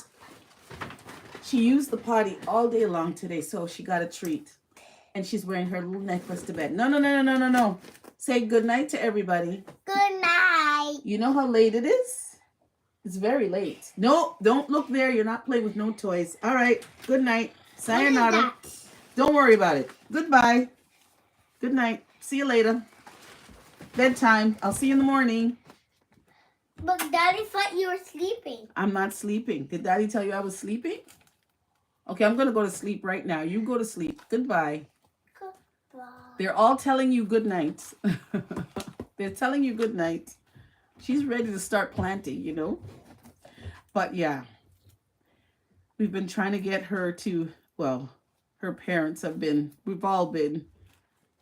used the potty all day long today, so she got a treat. And she's wearing her little necklace to bed. No. Say good night to everybody. Good night. You know how late it is? It's very late. No, don't look there. You're not playing with no toys. All right. Good night. Sayonara. Don't worry about it. Goodbye. Good night. See you later. Bedtime. I'll see you in the morning. But Daddy thought you were sleeping. I'm not sleeping. Did Daddy tell you I was sleeping? Okay, I'm going to go to sleep right now. You go to sleep. Goodbye. They're all telling you good night. They're telling you good night. She's ready to start planting, you know. But yeah, we've been trying to get her to, well, her parents we've all been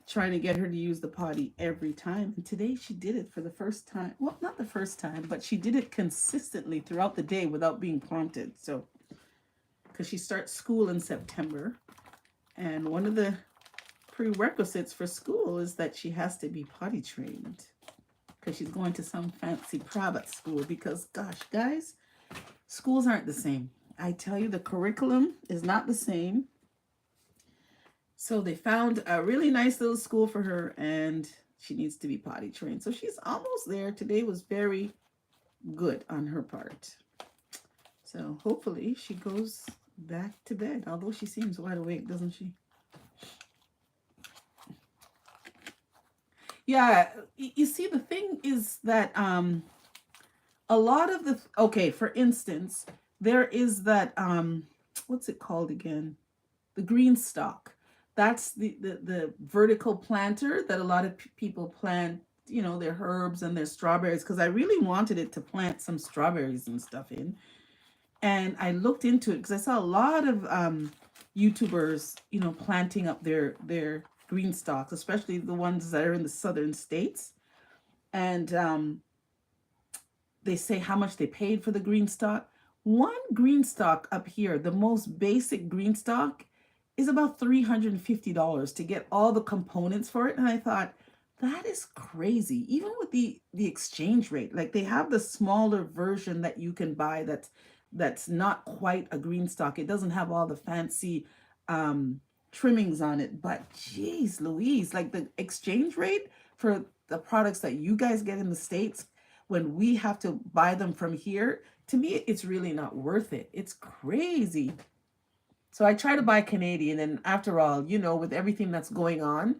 trying to get her to use the potty every time. And today she did it for the first time. Well, not the first time, but she did it consistently throughout the day without being prompted. So, because she starts school in September. And one of the prerequisites for school is that she has to be potty trained because she's going to some fancy private school. Because gosh, guys, schools aren't the same. I tell you, the curriculum is not the same. So they found a really nice little school for her, and she needs to be potty trained. So she's almost there. Today was very good on her part. So hopefully she goes back to bed, although she seems wide awake, doesn't she? Yeah, you see, the thing is that a lot of the, okay, for instance, there is that, what's it called again? The green stalk. That's the vertical planter that a lot of people plant, you know, their herbs and their strawberries, because I really wanted it to plant some strawberries and stuff in. And I looked into it because I saw a lot of YouTubers, you know, planting up their green stalks, especially the ones that are in the southern states. And they say how much they paid for the green stalk. One green stalk up here, the most basic green stalk, is about $350 to get all the components for it. And I thought, That is crazy. Even with the exchange rate, like they have the smaller version that you can buy that's not quite a green stock. It doesn't have all the fancy um trimmings on it, but geez Louise, like the exchange rate for the products that you guys get in the States when we have to buy them from here, to me it's really not worth it. It's crazy. So I try to buy Canadian, and after all, with everything that's going on,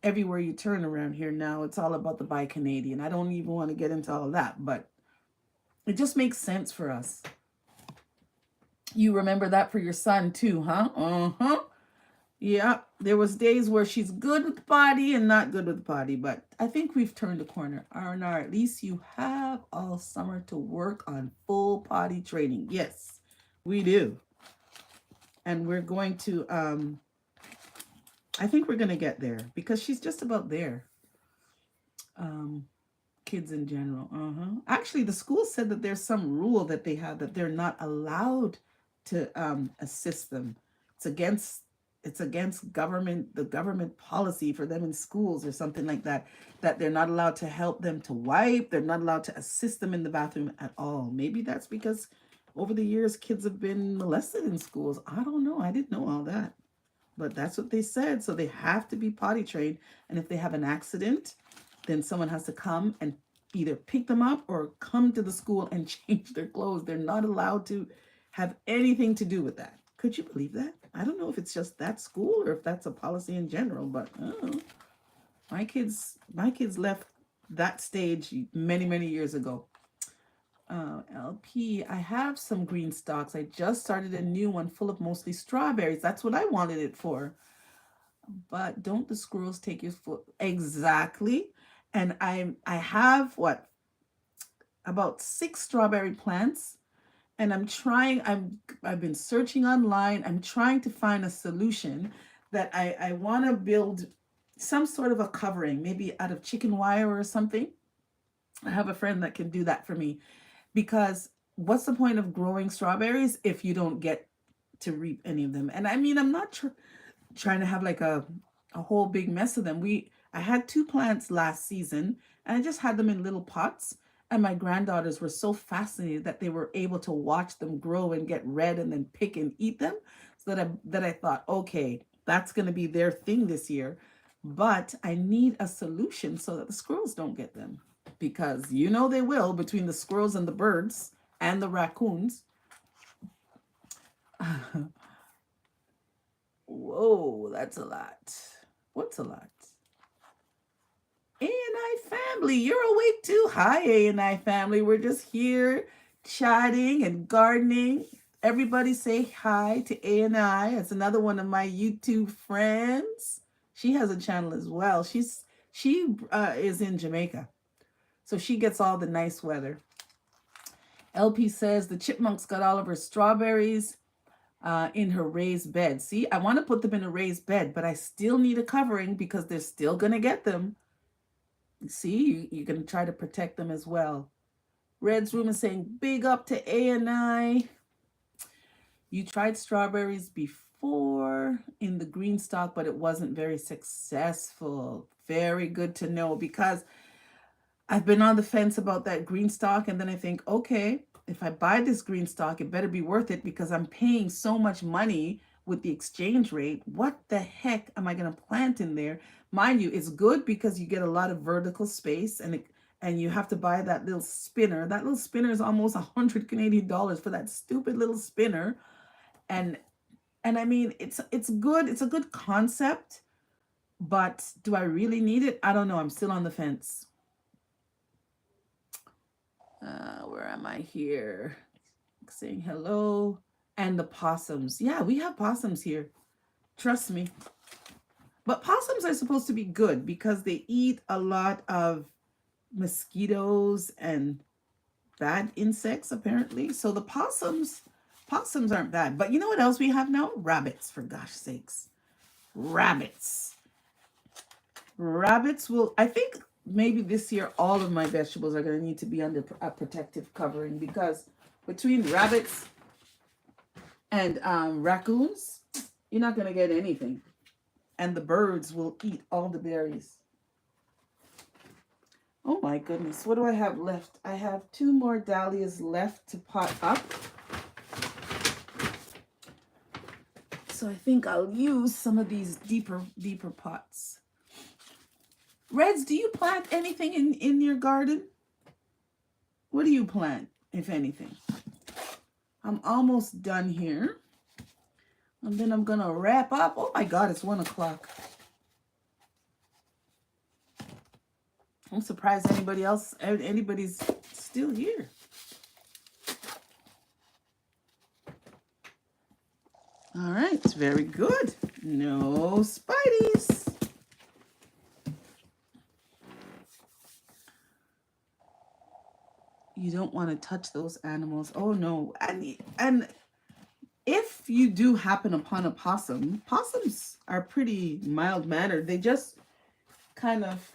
everywhere you turn around here now, it's all about the buy Canadian. I don't even want to get into all that, but it just makes sense for us. You remember that for your son too, huh? Uh-huh. Yeah, there was days where she's good with the potty and not good with the potty, but I think we've turned a corner. R&R, at least you have all summer to work on full potty training. Yes, we do. And we're going to, I think we're going to get there because she's just about there. Kids in general. Actually, the school said that there's some rule that they have that they're not allowed to assist them. It's against the government policy for them in schools or something like that, that they're not allowed to help them to wipe. They're not allowed to assist them in the bathroom at all. Maybe that's because over the years kids have been molested in schools. I don't know. I didn't know all that. But that's what they said. So they have to be potty trained. And if they have an accident, then someone has to come and either pick them up or come to the school and change their clothes. They're not allowed to have anything to do with that. Could you believe that? I don't know if it's just that school or if that's a policy in general, but my kids left that stage many, many years ago. LP, I have some green stalks. I just started a new one full of mostly strawberries. That's what I wanted it for. But don't the squirrels take your food? Exactly. And I have about 6 strawberry plants, and I've been searching online. I'm trying to find a solution that I want to build some sort of a covering, maybe out of chicken wire or something. I have a friend that can do that for me, because what's the point of growing strawberries if you don't get to reap any of them? And I mean, I'm not trying to have like a whole big mess of them. I had 2 plants last season, and I just had them in little pots, and my granddaughters were so fascinated that they were able to watch them grow and get red and then pick and eat them, so that I thought, okay, that's going to be their thing this year. But I need a solution so that the squirrels don't get them, because they will, between the squirrels and the birds and the raccoons. Whoa, that's a lot. What's a lot? A&I family, you're awake too. Hi, A&I family. We're just here chatting and gardening. Everybody say hi to A&I. It's another one of my YouTube friends. She has a channel as well. She is in Jamaica, so she gets all the nice weather. LP says the chipmunks got all of her strawberries in her raised bed. See, I want to put them in a raised bed, but I still need a covering because they're still going to get them. See, you can try to protect them as well. Red's Room is saying, big up to A&I. You tried strawberries before in the green stock, but it wasn't very successful. Very good to know, because I've been on the fence about that green stock, and then I think, okay, if I buy this green stock, it better be worth it, because I'm paying so much money with the exchange rate. What the heck am I going to plant in there? Mind you, it's good because you get a lot of vertical space, and you have to buy that little spinner. That little spinner is almost 100 Canadian dollars for that stupid little spinner. And I mean, it's good. It's a good concept, but do I really need it? I don't know. I'm still on the fence. Where am I here? Saying hello. And the possums. Yeah, we have possums here. Trust me. But possums are supposed to be good because they eat a lot of mosquitoes and bad insects, apparently. So the possums aren't bad. But you know what else we have now? Rabbits, for gosh sakes. Rabbits will, I think maybe this year all of my vegetables are going to need to be under a protective covering, because between rabbits and raccoons, you're not going to get anything. And the birds will eat all the berries. Oh my goodness, what do I have left? I have 2 more dahlias left to pot up. So I think I'll use some of these deeper pots. Reds, do you plant anything in your garden? What do you plant, if anything? I'm almost done here. And then I'm going to wrap up. Oh my God, it's 1 o'clock. I'm surprised anybody's still here. All right, very good. No spideys. You don't want to touch those animals. Oh no. And if you do happen upon a possum, possums are pretty mild-mannered. They just kind of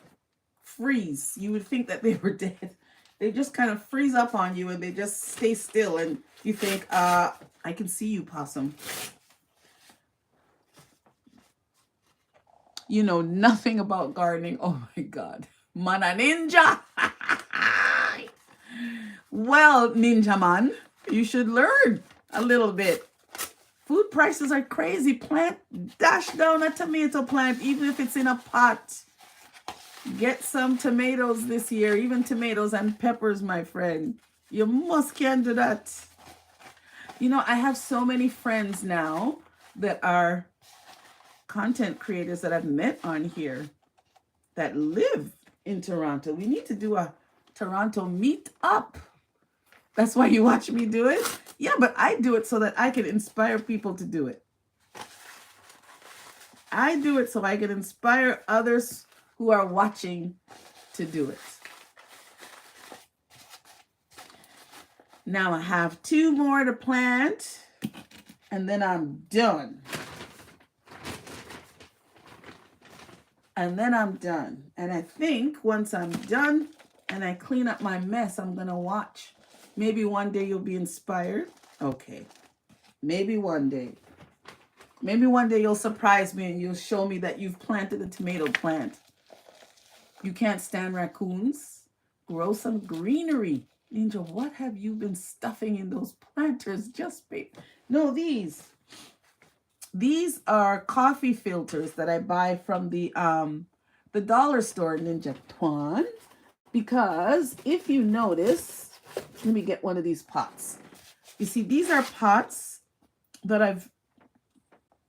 freeze. You would think that they were dead. They just kind of freeze up on you and they just stay still and you think, I can see you, possum. You know nothing about gardening. Oh my God. Mana ninja. Well, ninja man, you should learn a little bit. Food prices are crazy. Dash down a tomato plant, even if it's in a pot. Get some tomatoes this year, even tomatoes and peppers, my friend. You must can do that. You know, I have so many friends now that are content creators that I've met on here that live in Toronto. We need to do a Toronto meet up. That's why you watch me do it? Yeah, but I do it so that I can inspire people to do it. I do it so I can inspire others who are watching to do it. Now I have 2 more to plant and then I'm done. And then I'm done. And I think once I'm done and I clean up my mess, I'm going to watch. Maybe one day you'll be inspired. Okay. Maybe one day. Maybe one day you'll surprise me and you'll show me that you've planted a tomato plant. You can't stand raccoons. Grow some greenery. Ninja, what have you been stuffing in those planters? Just no, these are coffee filters that I buy from the dollar store, Ninja Twan. Because if you notice, let me get one of these pots. You see, these are pots that I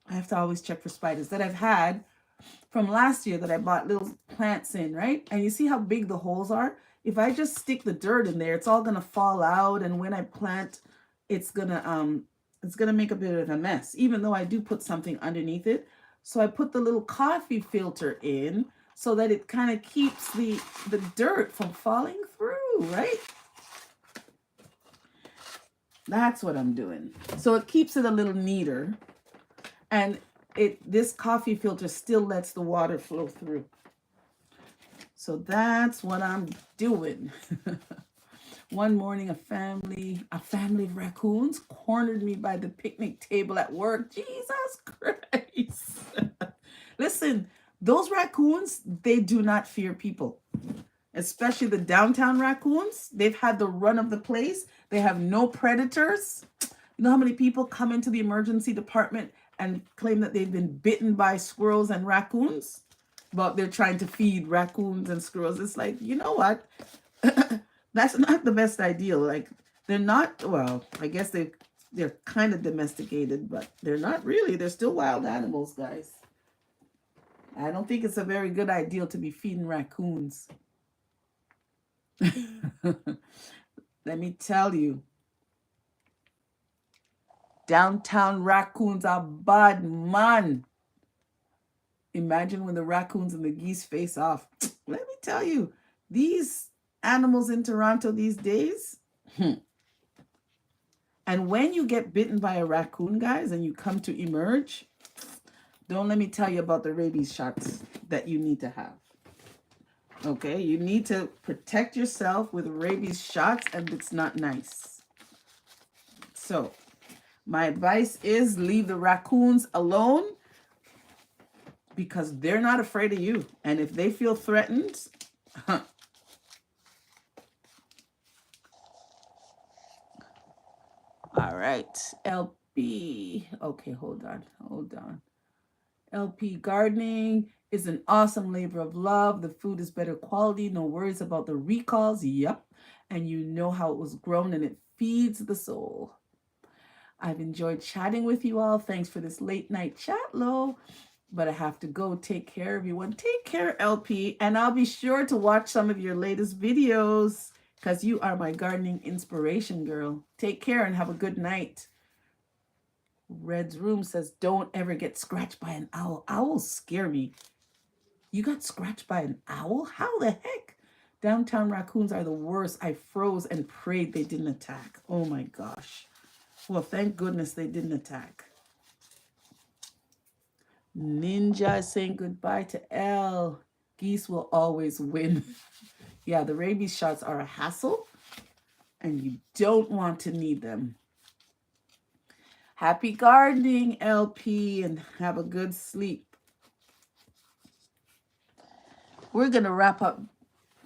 have to always check for spiders, that I've had from last year that I bought little plants in, right? And you see how big the holes are? If I just stick the dirt in there, it's all going to fall out. And when I plant, it's going to make a bit of a mess, even though I do put something underneath it. So I put the little coffee filter in so that it kind of keeps the dirt from falling through, right? That's what I'm doing. So it keeps it a little neater. And this coffee filter still lets the water flow through. So that's what I'm doing. One morning, a family of raccoons cornered me by the picnic table at work. Jesus Christ. Listen, those raccoons, they do not fear people. Especially the downtown raccoons. They've had the run of the place. They have no predators. You know how many people come into the emergency department and claim that they've been bitten by squirrels and raccoons? But they're trying to feed raccoons and squirrels. It's like, you know what? That's not the best ideal. Like, they're not, well, I guess they're kind of domesticated, but they're not really. They're still wild animals, guys. I don't think it's a very good ideal to be feeding raccoons. Let me tell you, downtown raccoons are bad, man. Imagine when the raccoons and the geese face off. Let me tell you, these animals in Toronto these days. And when you get bitten by a raccoon, guys, and you come to emerge, don't let me tell you about the rabies shots that you need to have. Okay, you need to protect yourself with rabies shots, and it's not nice. So my advice is leave the raccoons alone because they're not afraid of you. And if they feel threatened, All right, LP. Okay, hold on. LP gardening is an awesome labor of love. The food is better quality, no worries about the recalls. Yep. And you know how it was grown and it feeds the soul. I've enjoyed chatting with you all. Thanks for this late night chat, Lo. But I have to go. Take care, everyone. Take care, LP. And I'll be sure to watch some of your latest videos because you are my gardening inspiration, girl. Take care and have a good night. Red's room says, don't ever get scratched by an owl. Owls scare me. You got scratched by an owl? How the heck? Downtown raccoons are the worst. I froze and prayed they didn't attack. Oh my gosh. Well, thank goodness they didn't attack. Ninja is saying goodbye to L. Geese will always win. Yeah, the rabies shots are a hassle, and you don't want to need them. Happy gardening, LP, and have a good sleep. We're going to wrap up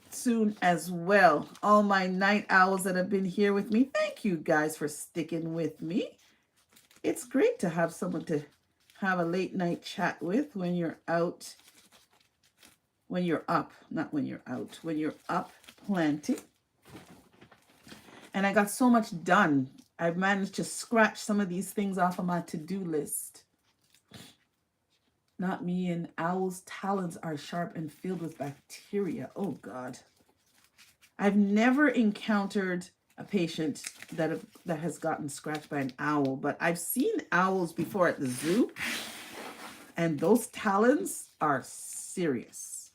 soon as well. All my night owls that have been here with me, thank you guys for sticking with me. It's great to have someone to have a late night chat with when you're out, when you're up, not when you're out, when you're up planting. And I got so much done. I've managed to scratch some of these things off of my to-do list. Not me, and owls' talons are sharp and filled with bacteria. Oh, God. I've never encountered a patient that has gotten scratched by an owl, but I've seen owls before at the zoo, and those talons are serious.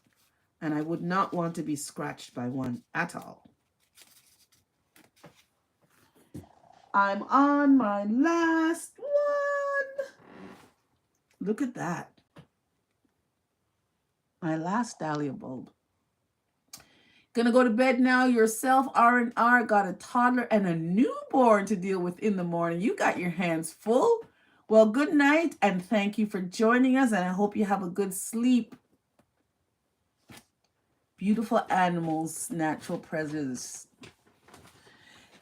And I would not want to be scratched by one at all. I'm on my last one. Look at that. My last dahlia bulb. Gonna go to bed now yourself. R&R got a toddler and a newborn to deal with in the morning. You got your hands full. Well, good night and thank you for joining us, and I hope you have a good sleep. Beautiful animals, natural predators.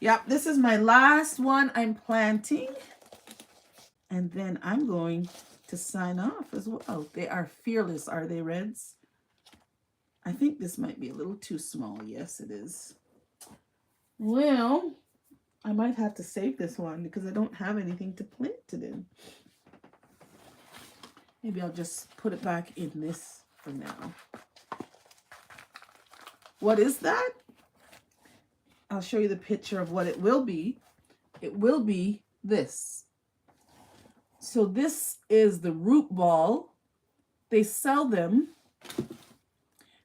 Yep, this is my last one I'm planting. And then I'm going to sign off as well. They are fearless, are they, Reds? I think this might be a little too small. Yes, it is. Well, I might have to save this one because I don't have anything to plant it in. Maybe I'll just put it back in this for now. What is that? I'll show you the picture of what it will be. It will be this. So this is the root ball. They sell them.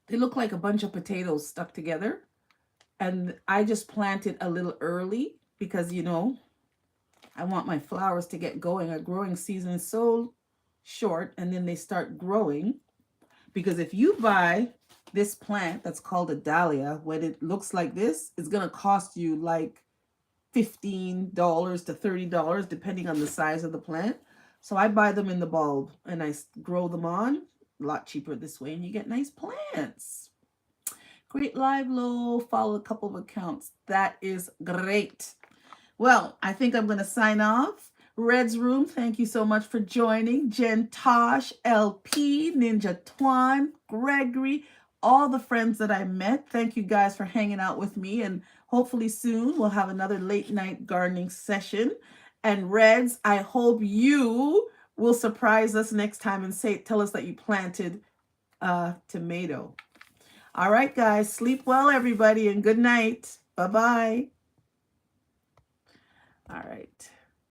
They look like a bunch of potatoes stuck together. And I just planted a little early because, you know, I want my flowers to get going. Our growing season is so short, and then they start growing. Because if you buy this plant that's called a dahlia, when it looks like this, it's going to cost you like $15 to $30, depending on the size of the plant. So I buy them in the bulb and I grow them on. A lot cheaper this way, and you get nice plants. Great live, Lo. Follow a couple of accounts. That is great. Well, I think I'm going to sign off. Red's Room, thank you so much for joining. Jen Tosh, LP, Ninja Twan, Gregory, all the friends that I met. Thank you guys for hanging out with me. And hopefully soon we'll have another late night gardening session. And Reds, I hope you will surprise us next time and tell us that you planted a tomato. All right, guys. Sleep well, everybody, and good night. Bye-bye. All right.